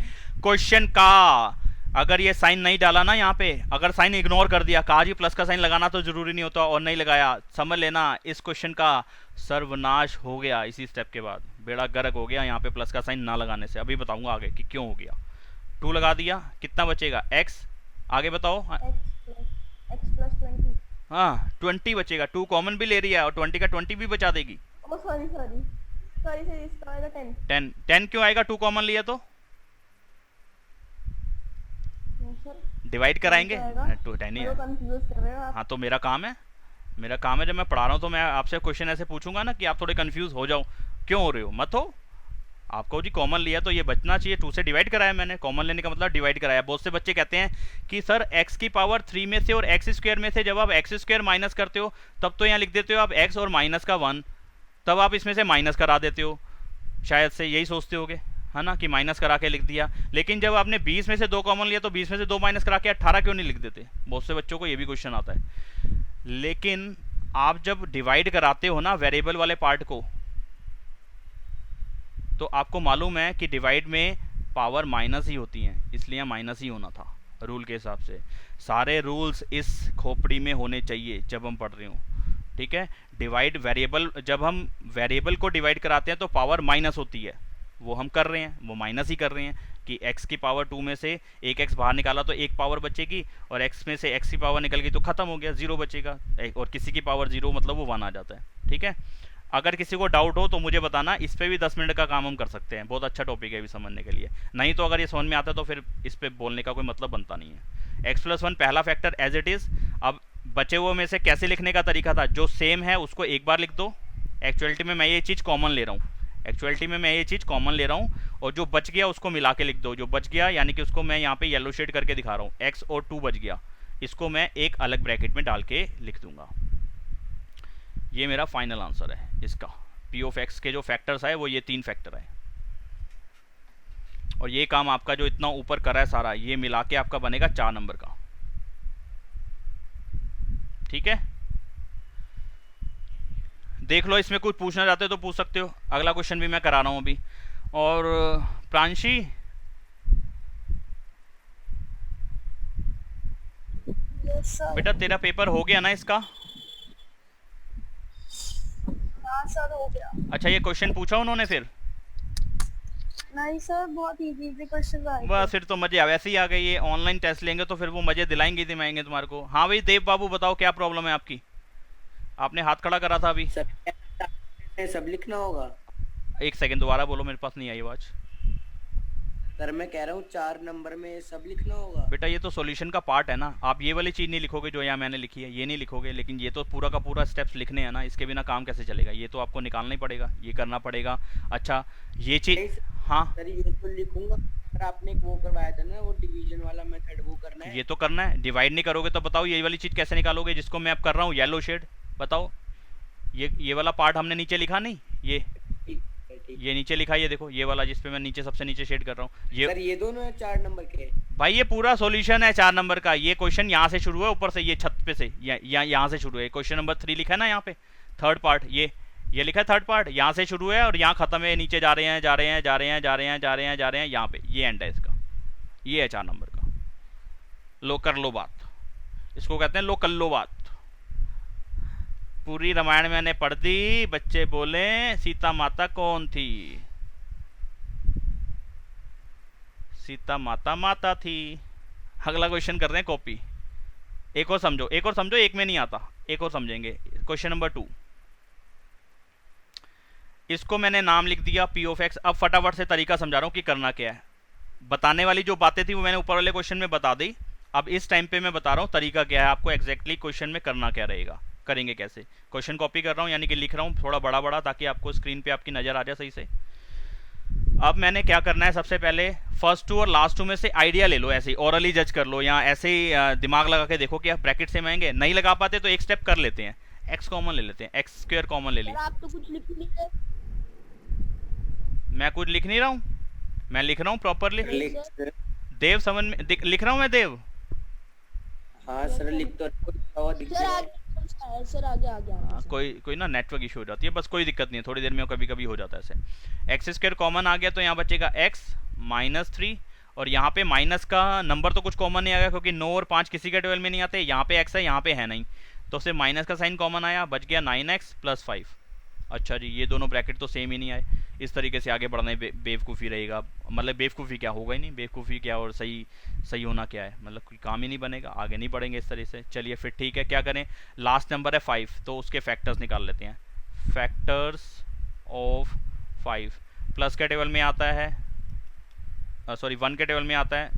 A: क्वेश्चन का, अगर ये साइन नहीं डाला ना यहाँ पे, अगर साइन इग्नोर कर दिया, कहा जी प्लस का साइन लगाना तो जरूरी नहीं होता और नहीं लगाया, समझ लेना इस क्वेश्चन का सर्वनाश हो गया, इसी स्टेप के बाद बेड़ा गर्क हो गया यहाँ पे प्लस का साइन ना लगाने से। अभी बताऊंगा आगे कि क्यों हो गया। 2 लगा दिया, कितना बचेगा x, आगे बताओ।
C: x+20।
A: हाँ 20 बचेगा, 2 कॉमन भी ले रही है और 20 का 20 भी बचा देगी।
C: ओ सॉरी सॉरी सॉरी सर, इसका आएगा 10।
A: 10 क्यों आएगा? 2 कॉमन लिया तो डिवाइड कराएंगे, 10 ही है।
C: कंफ्यूज कर रहे हो आप।
A: हाँ तो मेरा काम है, मेरा काम है, जब मैं पढ़ा रहा हूँ तो मैं आपसे क्वेश्चन ऐसे पूछूंगा ना कि आप थोड़े कंफ्यूज हो जाओ, क्यों हो रहे हो, मत हो। आपको जी कॉमन लिया तो ये बचना चाहिए, 2 से डिवाइड कराया मैंने, कॉमन लेने का मतलब डिवाइड कराया। बहुत से बच्चे कहते हैं कि सर x की पावर 3 में से और x² में से जब आप x² माइनस करते हो तब तो यहाँ लिख देते हो आप x और माइनस का 1, तब आप इसमें से माइनस करा देते हो, शायद से यही सोचते होगे है ना कि माइनस करा के लिख दिया। लेकिन जब आपने 20 में से 2 कॉमन लिया तो 20 में से 2 माइनस करा के 18 क्यों नहीं लिख देते? बहुत से बच्चों को ये भी क्वेश्चन आता है। लेकिन आप जब डिवाइड कराते हो ना वेरिएबल वाले पार्ट को, तो आपको मालूम है कि डिवाइड में पावर माइनस ही होती हैं, इसलिए माइनस ही होना था रूल के हिसाब से। सारे रूल्स इस खोपड़ी में होने चाहिए जब हम पढ़ रहे हो, ठीक है। डिवाइड वेरिएबल, जब हम वेरिएबल को डिवाइड कराते हैं तो पावर माइनस होती है, वो हम कर रहे हैं, वो माइनस ही कर रहे हैं कि x की पावर 2 में से एक x बाहर निकाला तो एक पावर बचेगी, और x में से x की पावर निकल गई तो खत्म हो गया, 0 बचेगा, और किसी की पावर 0 मतलब वो 1 आ जाता है, ठीक है। अगर किसी को डाउट हो तो मुझे बताना, इस पे भी 10 मिनट का काम हम कर सकते हैं, बहुत अच्छा टॉपिक है भी समझने के लिए। नहीं तो अगर ये समझ में आता तो फिर इस पे बोलने का कोई मतलब बनता नहीं है। x+1 पहला फैक्टर एज इट इज़। अब बचे हुए में से कैसे लिखने का तरीका था, जो सेम है उसको एक बार लिख दो, एक्चुअलिटी में मैं ये चीज़ कॉमन ले रहा हूँ, एक्चुअलिटी में मैं ये चीज़ कॉमन ले रहा हूँ, और जो बच गया उसको मिला के लिख दो। जो बच गया यानी कि उसको मैं यहाँ पे येलो शेड करके दिखा रहा हूँ, x और 2 बच गया, इसको मैं एक अलग ब्रैकेट में डाल के लिख दूंगा। ये मेरा फाइनल आंसर है इसका। p ऑफ x के जो फैक्टर्स आए वो ये 3 फैक्टर है, और ये काम आपका जो इतना ऊपर करा है सारा, ये मिला के आपका बनेगा 4 नंबर का, ठीक है। देख लो, इसमें कुछ पूछना चाहते हो तो पूछ सकते हो। अगला क्वेश्चन भी मैं करा रहा हूँ अभी। और प्रांशी
C: यस सर।
A: बेटा तेरा पेपर हो गया ना इसका?
C: हाँ सर हो गया।
A: अच्छा ये क्वेश्चन पूछा उन्होंने फिर?
C: नहीं सर बहुत इजी क्वेश्चन आए थे।
A: बस फिर तो मजे वैसे ही आ गए। ये ऑनलाइन टेस्ट लेंगे तो फिर वो मजे दिलाएंगे ही दिलाएंगे तुम्हारे को। हाँ भाई देव बाबू बताओ क्या प्रॉब्लम है आपकी? आपने हाथ खड़ा करा था अभी।
B: सर सब लिखना होगा।
A: एक सेकंड दोबारा बोलो, मेरे पास नहीं आई आवाज।
B: सर मैं कह रहा हूँ 4 नंबर में सब लिखना होगा।
A: बेटा ये तो सॉल्यूशन का पार्ट है ना, आप ये वाली चीज़ नहीं लिखोगे जो यहाँ मैंने लिखी है, ये नहीं लिखोगे, लेकिन ये तो पूरा का पूरा स्टेप्स लिखने हैं ना, इसके बिना काम कैसे चलेगा? ये तो आपको निकालना ही पड़ेगा, ये करना पड़ेगा। अच्छा ये चीज़, हाँ
B: सर ये तो लिखूंगा। सर आपने एक वो करवाया था ना, वो डिवीजन वाला मेथड, वो करना है।
A: ये तो करना है। डिवाइड नहीं करोगे तो बताओ ये वाली चीज़ कैसे निकालोगे जिसको मैं अब कर रहा हूँ येलो शेड? बताओ ये वाला पार्ट हमने नीचे लिखा नहीं, ये नीचे लिखा, ये देखो ये वाला जिसपे मैं नीचे सबसे नीचे शेड कर रहा हूँ ये।
B: सर ये दोनों है 4 नंबर के।
A: भाई ये पूरा सॉल्यूशन है 4 नंबर का। ये क्वेश्चन यहाँ से शुरू है, ऊपर से ये छत पे से यहाँ से शुरू है। क्वेश्चन नंबर 3 लिखा है ना यहाँ पे, थर्ड पार्ट ये लिखा है, थर्ड पार्ट यहाँ से शुरू है और यहाँ खत्म है, नीचे जा रहे हैं जा रहे हैं जा रहे हैं जा रहे हैं जा रहे हैं जा रहे हैं, यहाँ पे ये एंड है इसका। ये है 4 नंबर का। लो कर लो बात, इसको कहते हैं लो कर लो बात। पूरी रामायण मैंने पढ़ दी, बच्चे बोले सीता माता कौन थी? सीता माता माता थी। अगला क्वेश्चन कर रहे हैं कॉपी। एक और समझो, एक और समझो, एक में नहीं आता, एक और समझेंगे। क्वेश्चन नंबर 2, इसको मैंने नाम लिख दिया पी ऑफ एक्स। अब फटाफट से तरीका समझा रहा हूँ कि करना क्या है। बताने वाली जो बातें थी वो मैंने ऊपर वाले क्वेश्चन में बता दी। अब इस टाइम पे मैं बता रहा हूँ तरीका क्या है, आपको एग्जैक्टली क्वेश्चन में करना क्या रहेगा, करेंगे कैसे। क्वेश्चन कॉपी कर रहा हूँ, यानी कि लिख रहा हूँ थोड़ा बड़ा बड़ा, ताकि आपको स्क्रीन पे आपकी नज़र आ जाए सही से। अब मैंने क्या करना है, सबसे पहले फर्स्ट 2 और लास्ट 2 में से आइडिया ले लो, ऐसे ही ओरली जज कर लो, या ऐसे ही दिमाग लगा के देखो कि आप ब्रैकेट से आएंगे। नहीं लगा पाते तो एक स्टेप कर लेते हैं, एक्स कॉमन ले लेते हैं, एक्स स्क्वायर कॉमन ले लिया।
C: आप तो कुछ लिख नहीं रहे।
A: मैं कुछ लिख नहीं रहा हूँ, मैं लिख रहा हूँ प्रॉपरली। देव समझ में लिख रहा हूँ मैं, देव।
B: हाँ सर लिख तो
C: सर आगे
A: कोई ना नेटवर्क इशू हो जाती है, बस कोई दिक्कत नहीं है, थोड़ी देर में कभी कभी हो जाता है ऐसे। एक्स स्क्वायर कॉमन आ गया तो यहाँ बचेगा x माइनस 3, और यहाँ पे माइनस का नंबर तो कुछ कॉमन नहीं आएगा क्योंकि 9 और 5 किसी के टेबल में नहीं आते। यहाँ पे x है, यहाँ पे है नहीं, तो उससे माइनस का साइन कॉमन आया, बच गया 9x प्लस 5। अच्छा जी, ये दोनों ब्रैकेट तो सेम ही नहीं आए। इस तरीके से आगे बढ़ना बेवकूफ़ी रहेगा, मतलब बेवकूफ़ी क्या होगा ही नहीं, बेवकूफ़ी क्या और सही होना क्या है, मतलब कोई काम ही नहीं बनेगा, आगे नहीं बढ़ेंगे इस तरह से। चलिए फिर ठीक है, क्या करें, लास्ट नंबर है 5, तो उसके फैक्टर्स निकाल लेते हैं। फैक्टर्स ऑफ 5 प्लस के टेबल में आता है, सॉरी 1 के टेबल में आता है,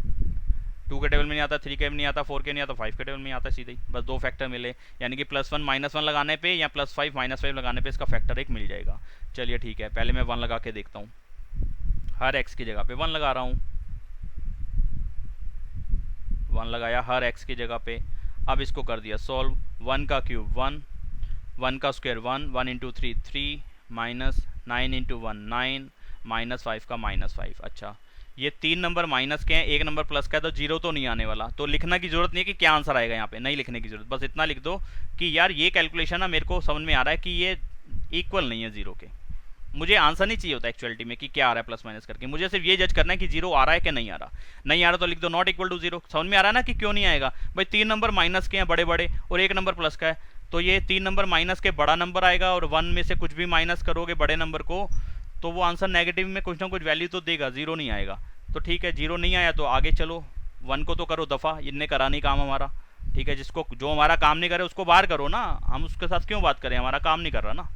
A: 2 के टेबल में नहीं आता, 3 के नहीं आता, 4 के नहीं आता, 5 के टेबल में आता है सीधे ही। बस 2 फैक्टर मिले, यानी कि +1 -1 लगाने पे या +5 -5 लगाने पे इसका फैक्टर 1 मिल जाएगा। चलिए ठीक है, पहले मैं 1 लगा के देखता हूँ। हर x की जगह पे 1 लगा रहा हूँ, 1 लगाया हर x की जगह पे। अब इसको कर दिया सॉल्व। 1 का क्यूब 1, 1 का स्क्वायर 1, 1 × 3 3, माइनस 9 × 1 9, -5 का -5। अच्छा, ये 3 नंबर माइनस के हैं, 1 नंबर प्लस का है, तो 0 तो नहीं आने वाला, तो लिखना की जरूरत नहीं है कि क्या आंसर आएगा, यहाँ पे नहीं लिखने की जरूरत, बस इतना लिख दो कि यार ये कैलकुलेशन ना मेरे को समझ में आ रहा है कि ये इक्वल नहीं है 0 के। मुझे आंसर नहीं चाहिए होता एक्चुअलिटी में कि क्या आ रहा है प्लस माइनस करके, मुझे सिर्फ ये जज करना है कि 0 आ रहा है कि नहीं आ रहा। नहीं आ रहा तो लिख दो नॉट इक्वल टू 0। समझ में आ रहा है ना कि क्यों नहीं आएगा भाई, 3 नंबर माइनस के हैं बड़े बड़े और 1 नंबर प्लस का है, तो ये 3 नंबर माइनस के बड़ा नंबर आएगा, और 1 में से कुछ भी माइनस करोगे बड़े नंबर को तो वो आंसर नेगेटिव में कुछ ना कुछ वैल्यू तो देगा, 0 नहीं आएगा। तो ठीक है, 0 नहीं आया तो आगे चलो, 1 को तो करो दफ़ा, इनने करा नहीं काम हमारा। ठीक है, जिसको जो हमारा काम नहीं करे उसको बाहर करो ना, हम उसके साथ क्यों बात करें, हमारा काम नहीं कर रहा ना।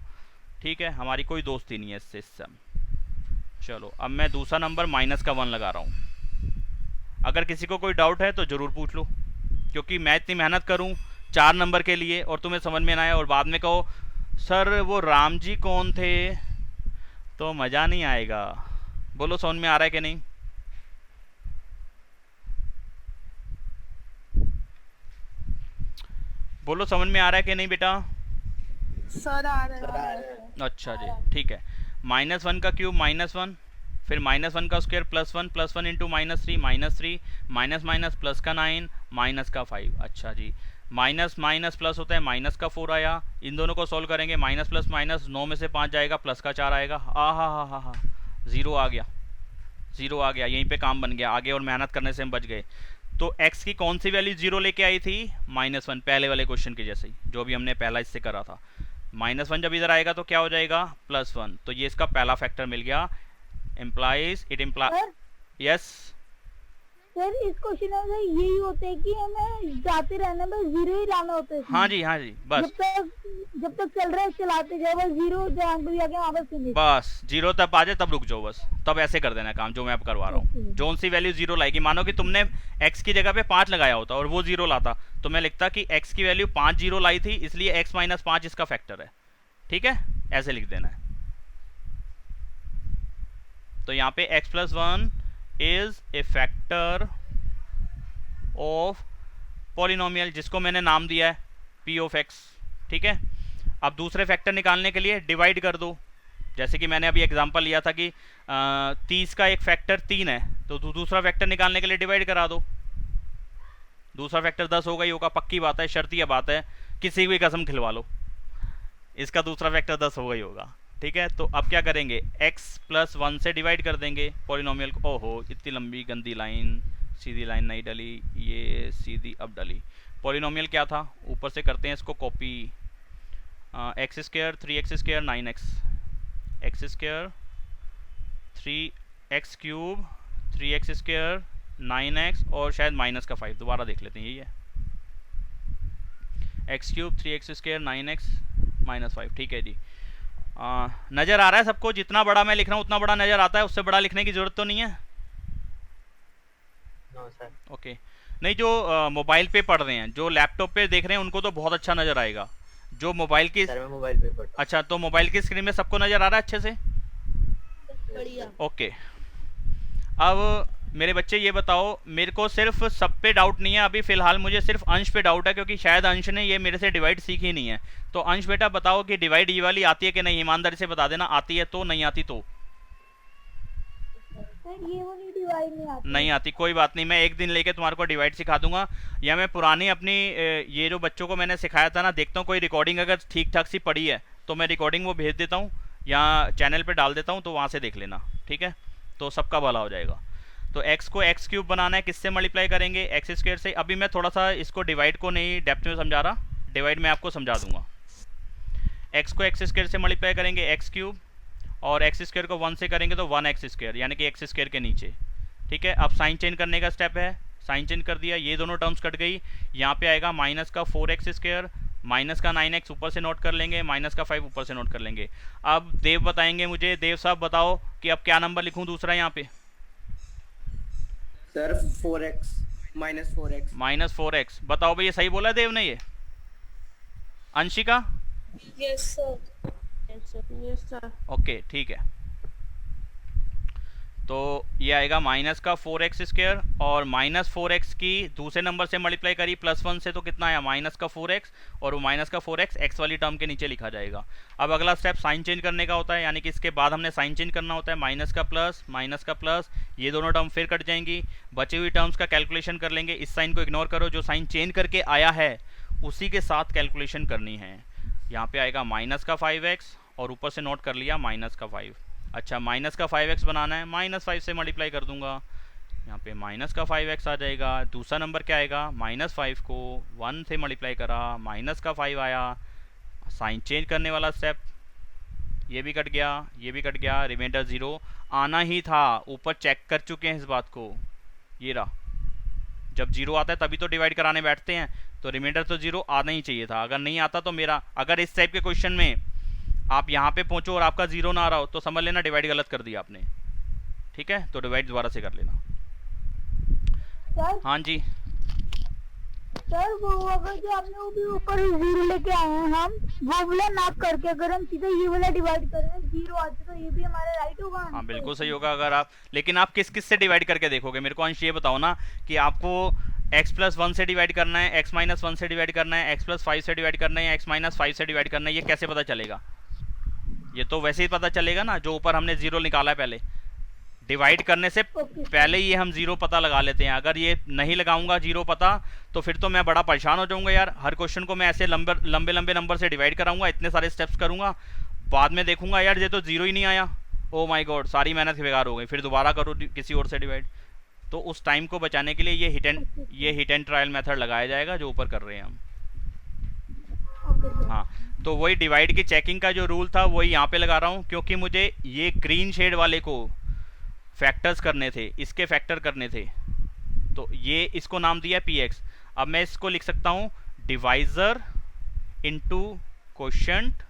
A: ठीक है, हमारी कोई दोस्ती नहीं है इससे। चलो अब मैं दूसरा नंबर माइनस का 1 लगा रहा हूँ। अगर किसी को कोई डाउट है तो ज़रूर पूछ लो, क्योंकि मैं इतनी मेहनत करूँ 4 नंबर के लिए और तुम्हें समझ में ना आए और बाद में कहो सर वो राम जी कौन थे, तो मज़ा नहीं आएगा। बोलो समझ में आ रहा है कि नहीं? बोलो समझ में आ रहा है कि नहीं बेटा?
C: सर आ रहा है।
A: अच्छा जी ठीक है। -1 का क्यूब -1, फिर -1 का स्क्वायर +1, +1 × -3 -3, माइनस माइनस प्लस का 9, माइनस का 5। अच्छा जी, माइनस माइनस प्लस होता है, माइनस का 4 आया। इन दोनों को सॉल्व करेंगे, माइनस प्लस माइनस 9 में से 5 जाएगा, प्लस का 4 आएगा। हा 0 आ गया, 0 आ गया, यहीं पे काम बन गया, आगे और मेहनत करने से हम बच गए। तो x की कौन सी वैल्यू 0 लेके आई थी? -1, पहले वाले क्वेश्चन के जैसे ही, जो भी हमने पहला इससे करा था। -1 जब इधर आएगा तो क्या हो जाएगा? +1। तो ये इसका पहला फैक्टर मिल गया। इम्प्लाइज इट यस
E: सर इस क्वेश्चन में यही होता है कि हमें जाते रहने में 0 ही लाना होता है इसमें।
A: हाँ जी बस
E: जब तक चल रहा है चलाते जाओ, बस 0 जहाँ पे जाके वहाँ पर फिनिश।
A: बस 0 तब आ जाए तब रुक जाओ, बस तब ऐसे कर देना काम जो मैं अब करवा रहा हूँ। जोन सी वैल्यू 0 लाएगी, मानो कि तुमने x की जगह पे 5 लगाया होता और वो 0 लाता, तो मैं लिखता कि x की वैल्यू 5 0 लाई थी, इसलिए x - 5 इसका फैक्टर है। ठीक है, ऐसे लिख देना है। तो यहाँ पे x + 1 is a factor of polynomial, जिसको मैंने नाम दिया है p ऑफ x। ठीक है, अब दूसरे फैक्टर निकालने के लिए डिवाइड कर दो। जैसे कि मैंने अभी एग्जांपल लिया था कि 30 का एक फैक्टर 3 है, तो दूसरा फैक्टर निकालने के लिए डिवाइड करा दो। दूसरा फैक्टर 10 होगा ही होगा, पक्की बात है, शर्तिया बात है, किसी भी कसम खिलवा लो, इसका दूसरा फैक्टर 10 होगा ही होगा। ठीक है, तो अब क्या करेंगे? x + 1 से डिवाइड कर देंगे पॉलिनोमियल को। ओहो, इतनी लंबी गंदी लाइन, सीधी लाइन नहीं डली, ये सीधी अब डली। पॉलिनोमियल क्या था? ऊपर से करते हैं इसको copy. x² 3x² 9x, x² 3x³ 3x² 9x और शायद -5, दोबारा देख लेते हैं, यही है x³ 3x² 9x -5। ठीक है जी, नज़र आ रहा है सबको? जितना बड़ा मैं लिख रहा हूँ उतना बड़ा नज़र आता है, उससे बड़ा लिखने की ज़रूरत तो नहीं है?
D: No sir.
A: ओके, नहीं, जो मोबाइल पे पढ़ रहे हैं, जो लैपटॉप पे देख रहे हैं, उनको तो बहुत अच्छा नज़र आएगा। जो मोबाइल की
D: सर मैं मोबाइल पे पढ़ता हूँ।
A: अच्छा, तो मोबाइल की स्क्रीन में सबको नज़र आ रहा है अच्छे से?
C: बढ़िया।
A: ओके, अब मेरे बच्चे ये बताओ, मेरे को सिर्फ सब पे डाउट नहीं है अभी फ़िलहाल, मुझे सिर्फ अंश पे डाउट है, क्योंकि शायद अंश ने ये मेरे से डिवाइड सीखी नहीं है। तो अंश बेटा बताओ कि डिवाइड ये वाली आती है कि नहीं? ईमानदारी से बता देना, आती है तो, नहीं आती तो?
E: सर ये वाली डिवाइड नहीं आती।
A: नहीं आती, कोई बात नहीं, मैं एक दिन लेके तुम्हारे को डिवाइड सिखा दूंगा, या मैं पुरानी अपनी ये जो बच्चों को मैंने सिखाया था ना, देखता हूँ कोई रिकॉर्डिंग अगर ठीक ठाक सी पड़ी है तो मैं रिकॉर्डिंग वो भेज देता हूँ या चैनल पे डाल देता हूँ, तो वहाँ से देख लेना। ठीक है, तो सबका भला हो जाएगा। तो x को x³ बनाना है, किससे मल्टीप्लाई करेंगे? x² से। अभी मैं थोड़ा सा इसको डिवाइड को नहीं डेप्थ में समझा रहा, डिवाइड में आपको समझा दूंगा। x को x² से मल्टीप्लाई करेंगे x³ और x² को 1 से करेंगे तो 1x², यानी कि x² के नीचे। ठीक है, अब साइन चेंज करने का स्टेप है, साइन चेंज कर दिया, ये दोनों टर्म्स कट गई। यहाँ पे आएगा -4x² -9x ऊपर से नोट कर लेंगे, -5 ऊपर से नोट कर लेंगे। अब देव बताएंगे मुझे, देव साहब बताओ कि अब क्या नंबर लिखूं दूसरा यहाँ पे?
B: Sir 4x -4x
A: -4x। बताओ भैया, सही बोला देव ने ये? Anshika?
C: Yes sir. Yes sir.
A: Okay, ठीक है, तो ये आएगा -4x² और -4x की दूसरे नंबर से मल्टीप्लाई करी +1 से, तो कितना आया? -4x, और वो -4x x वाली टर्म के नीचे लिखा जाएगा। अब अगला स्टेप साइन चेंज करने का होता है, यानी कि इसके बाद हमने साइन चेंज करना होता है, माइनस का प्लस, ये दोनों टर्म फिर कट जाएंगी, बची हुई टर्म्स का कैलकुलेशन कर लेंगे। इस साइन को इग्नोर करो, जो साइन चेंज करके आया है उसी के साथ कैलकुलेशन करनी है। यहाँ पे आएगा -5x और ऊपर से नोट कर लिया -5। अच्छा, -5x बनाना है, -5 से मल्टीप्लाई कर दूंगा, यहाँ पे -5x आ जाएगा। दूसरा नंबर क्या आएगा? -5 को 1 से मल्टीप्लाई करा, -5 आया। साइन चेंज करने वाला स्टेप, ये भी कट गया, ये भी कट गया, रिमाइंडर 0 आना ही था। ऊपर चेक कर चुके हैं इस बात को, ये रहा, जब 0 आता है तभी तो डिवाइड कराने बैठते हैं, तो रिमाइंडर तो 0 आना ही चाहिए था। अगर नहीं आता तो मेरा, अगर इस टाइप के क्वेश्चन में आप यहाँ पे पहुँचो और आपका 0 ना आ रहा हो तो समझ लेना डिवाइड गलत कर दिया आपने। ठीक है, तो डिवाइड दोबारा से कर लेना।
E: सर
A: हाँ जी,
E: सर वो अगर जो आपने वो भी ऊपर 0 लेके आए हैं, हम वो वाला नाप करके अगर हम सीधे ये वाला डिवाइड करें 0 आते तो ये भी हमारा राइट होगा?
A: हाँ बिल्कुल सही होगा। अगर आप, लेकिन आप किस किस से डिवाइड करके देखोगे? मेरे को अंश ये बताओ ना कि आपको x + 1 से डिवाइड करना है, x - 1 से डिवाइड करना है, x + 5 से डिवाइड करना है, x - 5 से डिवाइड करना है, ये कैसे पता चलेगा? ये तो वैसे ही पता चलेगा ना, जो ऊपर हमने 0 निकाला है पहले। डिवाइड करने से पहले ये हम 0 पता लगा लेते हैं। अगर ये नहीं लगाऊंगा 0 पता तो फिर तो मैं बड़ा परेशान हो जाऊंगा यार। हर क्वेश्चन को मैं ऐसे लंबे नंबर से डिवाइड कराऊंगा, इतने सारे स्टेप्स करूंगा, बाद में देखूंगा यार ये तो 0 ही नहीं आया, ओ माय गॉड, सारी मेहनत बेकार हो गई, फिर दोबारा करो किसी और से डिवाइड। तो उस टाइम को बचाने के लिए ये हिट एंड ट्रायल मेथड लगाया जाएगा जो ऊपर कर रहे हैं हम।
E: Okay sir.
A: हाँ, तो वही डिवाइड की चेकिंग का जो रूल था वही यहाँ पे लगा रहा हूँ, क्योंकि मुझे ये ग्रीन शेड वाले को फैक्टर्स करने थे, इसके फैक्टर करने थे, तो ये इसको नाम दिया px। अब मैं इसको लिख सकता हूँ divisor into quotient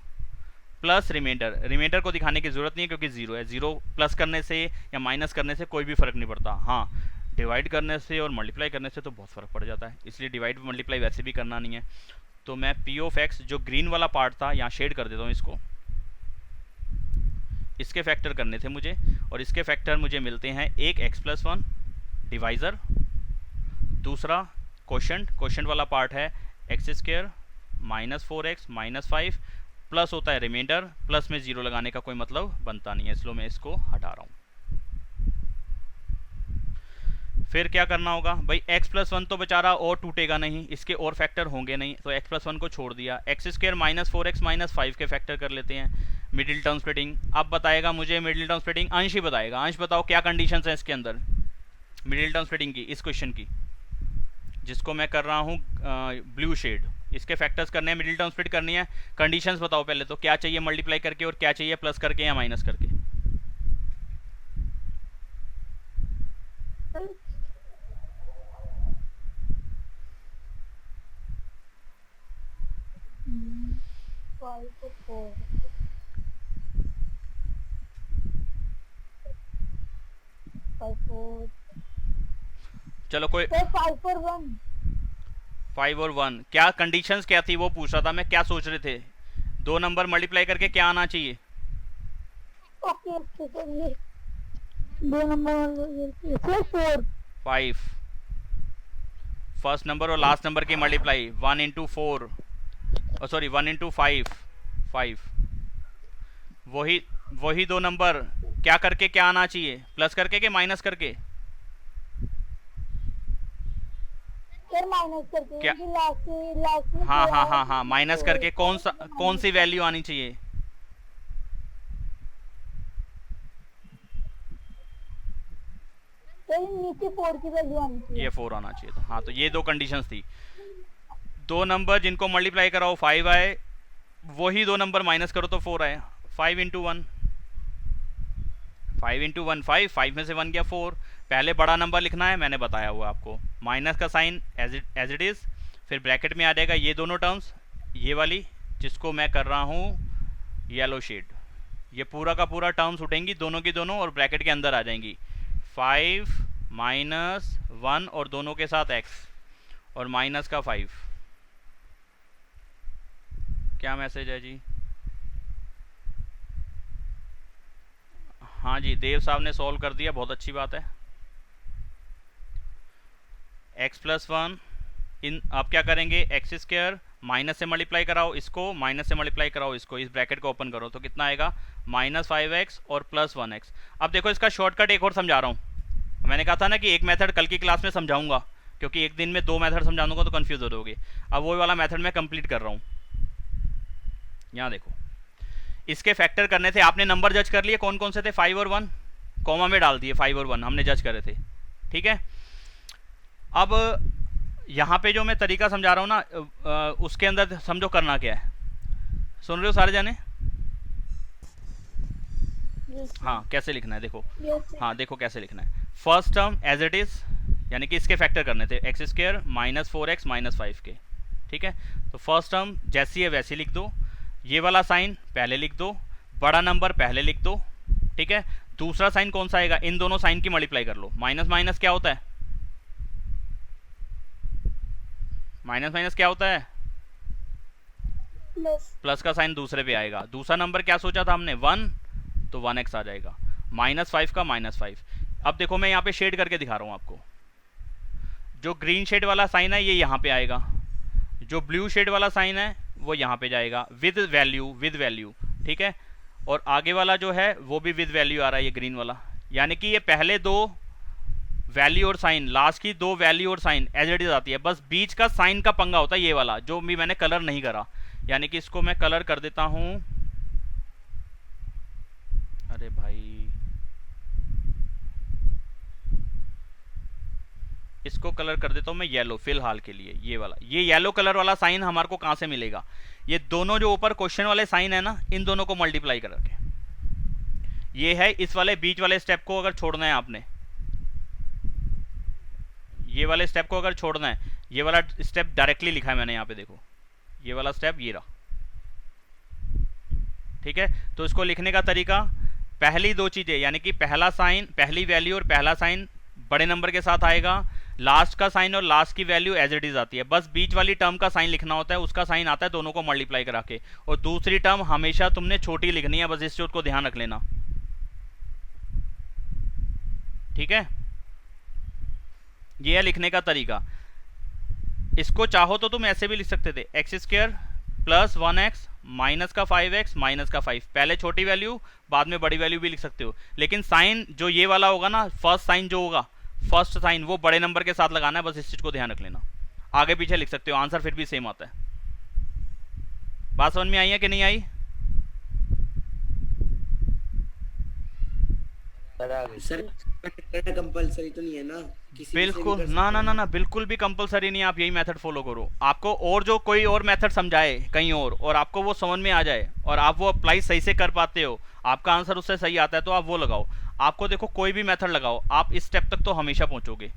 A: plus remainder. Remainder को दिखाने की जरूरत नहीं है क्योंकि जीरो है, जीरो प्लस करने से या माइनस करने से कोई भी फर्क नहीं पड़ता। हाँ, डिवाइड करने से और मल्टीप्लाई करने से तो बहुत फर्क पड़ जाता है, इसलिए डिवाइड मल्टीप्लाई वैसे भी करना नहीं है। तो मैं p ऑफ x जो ग्रीन वाला पार्ट था यहाँ शेड कर देता हूँ इसको, इसके फैक्टर करने थे मुझे, और इसके फैक्टर मुझे मिलते हैं एक x+1 डिवाइजर, दूसरा क्वोशंट, क्वोशंट वाला पार्ट है x² minus 4x minus 5 plus होता है रिमाइंडर, प्लस में जीरो लगाने का कोई मतलब बनता नहीं है, इसलिए मैं इसको हटा रहा हूँ। फिर क्या करना होगा भाई, x+1 तो बेचारा और टूटेगा नहीं, इसके और फैक्टर होंगे नहीं, तो x+1 को छोड़ दिया। x² माइनस 4x माइनस 5 के फैक्टर कर लेते हैं। मिडिल टर्म स्प्लिटिंग अब बताएगा मुझे, मिडिल टर्म स्प्लिटिंग अंश ही बताएगा। अंश बताओ क्या कंडीशंस हैं इसके अंदर मिडिल टर्म स्प्लिटिंग की, इस क्वेश्चन की जिसको मैं कर रहा हूँ ब्लू शेड, इसके फैक्टर्स करने हैं, मिडिल टर्म स्प्लिट करनी है। कंडीशंस बताओ पहले तो, क्या चाहिए मल्टीप्लाई करके और क्या चाहिए प्लस करके या माइनस करके। चलो कोई
E: 5 और 1।
A: 5 और 1 क्या कंडीशंस क्या थी वो पूछ रहा था मैं, क्या सोच रहे थे, दो नंबर मल्टीप्लाई करके क्या आना चाहिए।
E: ओके ओके सर, ये 2 नंबर 4
A: 5 फर्स्ट नंबर और लास्ट नंबर की मल्टीप्लाई 1 इंटू 4 सॉरी 1 इंटू 5 वही दो नंबर क्या करके क्या आना चाहिए, प्लस करके कि माइनस करके।
E: सर माइनस करके
A: क्या?
E: लास्ट में
A: हाँ हाँ हाँ हाँ, माइनस करके कौन सी वैल्यू आनी चाहिए।
E: सर नीचे 4 की वैल्यू आनी चाहिए।
A: ये 4 आना चाहिए था। हाँ, तो ये दो कंडीशंस थी। दो नंबर जिनको मल्टीप्लाई कराओ 5 आए, वही दो नंबर माइनस करो तो 4 आए। 5 इंटू 1 5 में से 1 गया 4। पहले बड़ा नंबर लिखना है, मैंने बताया हुआ आपको, माइनस का साइन एज इट इज़, फिर ब्रैकेट में आ जाएगा ये दोनों टर्म्स, ये वाली जिसको मैं कर रहा हूँ येलो शेड, ये पूरा का पूरा टर्म्स उठेंगी दोनों की दोनों और ब्रैकेट के अंदर आ जाएंगी। 5 माइनस 1 और दोनों के साथ x और माइनस का 5। क्या मैसेज है जी? हाँ जी, देव साहब ने सॉल्व कर दिया, बहुत अच्छी बात है। x+1 इन आप क्या करेंगे, x² माइनस से मल्टीप्लाई कराओ इसको, माइनस से मल्टीप्लाई कराओ इसको, इस ब्रैकेट को ओपन करो तो कितना आएगा -5x और +1x। अब देखो इसका शॉर्टकट एक और समझा रहा हूँ। मैंने कहा था ना कि एक मेथड कल की क्लास में समझाऊंगा, क्योंकि एक दिन में 2 मेथड समझा दूंगा तो कंफ्यूज हो जाओगे। अब वो वाला मेथड मैं कंप्लीट कर रहा हूँ। यहाँ देखो, इसके फैक्टर करने थे, आपने नंबर जज कर लिए कौन कौन से थे, 5 और 1, कॉमा में डाल दिए 5 और 1 हमने जज करे थे, ठीक है। अब यहाँ पे जो मैं तरीका समझा रहा हूँ ना, उसके अंदर समझो करना क्या है, सुन रहे हो सारे जाने? हाँ, कैसे लिखना है देखो, हाँ देखो कैसे लिखना है। First term as it is, यानी कि इसके फैक्टर करने थे, x² माइनस 4x माइनस 5 के, ठीक है। तो फर्स्ट टर्म जैसी है वैसी लिख दो, ये वाला साइन पहले लिख दो, बड़ा नंबर पहले लिख दो, ठीक है। दूसरा साइन कौन सा आएगा, इन दोनों साइन की मल्टीप्लाई कर लो। माइनस माइनस क्या होता है, माइनस माइनस क्या होता है, प्लस का साइन दूसरे पे आएगा। दूसरा नंबर क्या सोचा था हमने, 1, तो 1x आ जाएगा। -5 का -5। अब देखो मैं यहाँ पे शेड करके दिखा रहा हूँ आपको, जो ग्रीन शेड वाला साइन है ये यहाँ पे आएगा, जो ब्लू शेड वाला साइन है वो यहाँ पे जाएगा विद वैल्यू, ठीक है। और आगे वाला जो है वो भी विद वैल्यू आ रहा है, ये ग्रीन वाला, यानी कि ये पहले दो वैल्यू और साइन, लास्ट की 2 वैल्यू और साइन एज इट इज आती है, बस बीच का साइन का पंगा होता है ये वाला, जो भी मैंने कलर नहीं करा, यानी कि इसको मैं कलर कर देता हूँ। अरे भाई इसको कलर कर देता हूं मैं येलो फिलहाल के लिए। ये वाला, ये येलो कलर वाला साइन हमारे को कहां से मिलेगा? ये दोनों जो ऊपर क्वेश्चन वाले साइन है ना, इन दोनों को मल्टीप्लाई करके, ये है इस वाले बीच वाले स्टेप को अगर छोड़ना है आपने, ये वाले स्टेप को अगर छोड़ना है, ये वाला स्टेप डायरेक्टली लिखा है मैंने यहाँ पे देखो, ये वाला स्टेप ये रहा, ठीक है। तो इसको लिखने का तरीका, पहली दो चीजें यानी कि पहला साइन, पहली वैल्यू और पहला साइन बड़े नंबर के साथ आएगा, लास्ट का साइन और लास्ट की वैल्यू एज इट इज आती है, बस बीच वाली टर्म का साइन लिखना होता है, उसका साइन आता है दोनों को मल्टीप्लाई करा के, और दूसरी टर्म हमेशा तुमने छोटी लिखनी है, बस इस चीज को ध्यान रख लेना, ठीक है। ये है लिखने का तरीका। इसको चाहो तो तुम ऐसे भी लिख सकते थे, x square plus 1x minus का 5x माइनस का 5, पहले छोटी वैल्यू बाद में बड़ी वैल्यू भी लिख सकते हो, लेकिन साइन जो ये वाला होगा ना, फर्स्ट साइन जो होगा, फर्स्ट साइन वो बड़े नंबर के साथ लगाना है, बस इस चीज को ध्यान रख लेना। आगे पीछे लिख सकते हो, आंसर फिर भी सेम आता है। बात समझ में आई है कि नहीं आई?
B: सर कंपलसरी तो नहीं है ना? किसी से भी
A: बिल्कुल
B: कर
A: ना
B: सकते
A: ना
B: हैं
A: ना ना, बिल्कुल भी कंपलसरी नहीं है, आप यही मेथड फॉलो करो। आपको और जो कोई और मेथड समझाए कहीं और आपको वो समझ में आ जाए और आप वो अप्लाई सही से कर पाते हो, आपका आंसर उससे सही आता है, तो आप वो लगाओ। आपको देखो कोई भी मेथड लगाओ, आप इस स्टेप तक तो हमेशा पहुंचोगे,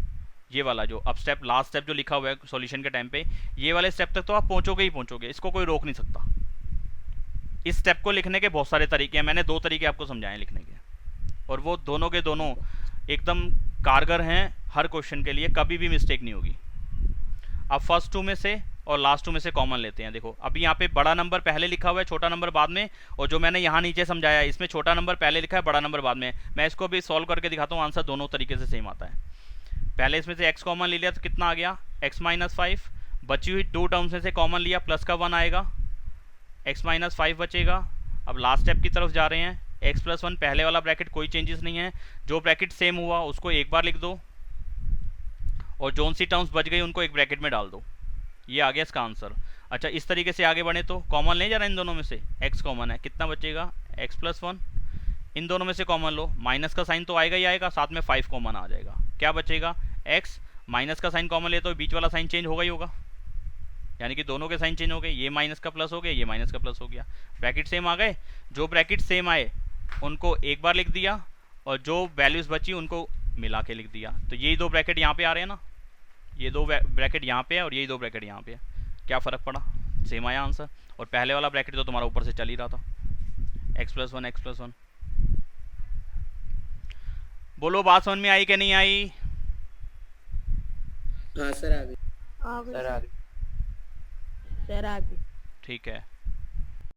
A: ये वाला जो अब स्टेप, लास्ट स्टेप जो लिखा हुआ है सॉल्यूशन के टाइम पे, ये वाले स्टेप तक तो आप पहुंचोगे ही पहुंचोगे, इसको कोई रोक नहीं सकता। इस स्टेप को लिखने के बहुत सारे तरीके हैं, मैंने 2 तरीके आपको समझाए लिखने के, और वो दोनों के दोनों एकदम कारगर हैं हर क्वेश्चन के लिए, कभी भी मिस्टेक नहीं होगी। अब फर्स्ट 2 में से और लास्ट 2 में से कॉमन लेते हैं। देखो अभी यहाँ पे बड़ा नंबर पहले लिखा हुआ है, छोटा नंबर बाद में, और जो मैंने यहाँ नीचे समझाया है इसमें छोटा नंबर पहले लिखा है, बड़ा नंबर बाद में। मैं इसको भी सॉल्व करके दिखाता हूँ, आंसर दोनों तरीके से सेम आता है। पहले इसमें से x कॉमन ले लिया तो कितना आ गया, x माइनस 5, बची हुई 2 टर्म्स में से कॉमन लिया, प्लस का 1 आएगा, x माइनस 5 बचेगा। अब लास्ट स्टेप की तरफ जा रहे हैं, x प्लस 1, पहले वाला ब्रैकेट कोई चेंजेस नहीं है, जो ब्रैकेट सेम हुआ उसको एक बार लिख दो, और जोन सी टर्म्स बच गई उनको एक ब्रैकेट में डाल दो। ये आ गया इसका आंसर। अच्छा इस तरीके से आगे बढ़े तो कॉमन ले जा रहा है इन दोनों में से, x कॉमन है, कितना बचेगा, x प्लस 1, इन दोनों में से कॉमन लो, माइनस का साइन तो आएगा ही आएगा, साथ में 5 कॉमन आ जाएगा, क्या बचेगा, x, माइनस का साइन कॉमन ले तो बीच वाला साइन चेंज होगा ही होगा, यानी कि दोनों के साइन चेंज हो गए, ये माइनस का प्लस हो गया, ये माइनस का प्लस हो गया, ब्रैकेट सेम आ गए, जो ब्रैकेट सेम आए उनको एक बार लिख दिया, और जो वैल्यूज बची उनको मिला के लिख दिया। तो यही 2 ब्रैकेट यहाँ पे आ रहे हैं ना, ये 2 ब्रैकेट यहाँ पे है और यही 2 ब्रैकेट यहाँ पे है, क्या फ़र्क पड़ा, सेम आया आंसर। और पहले वाला ब्रैकेट तो तुम्हारा ऊपर से चल ही रहा था, x प्लस 1 x प्लस 1। बोलो बात समझ में आई कि नहीं आई?
B: हाँ सर आ गई।
C: आ गई
D: सर आ गए।
C: सर आ गई।
A: ठीक है।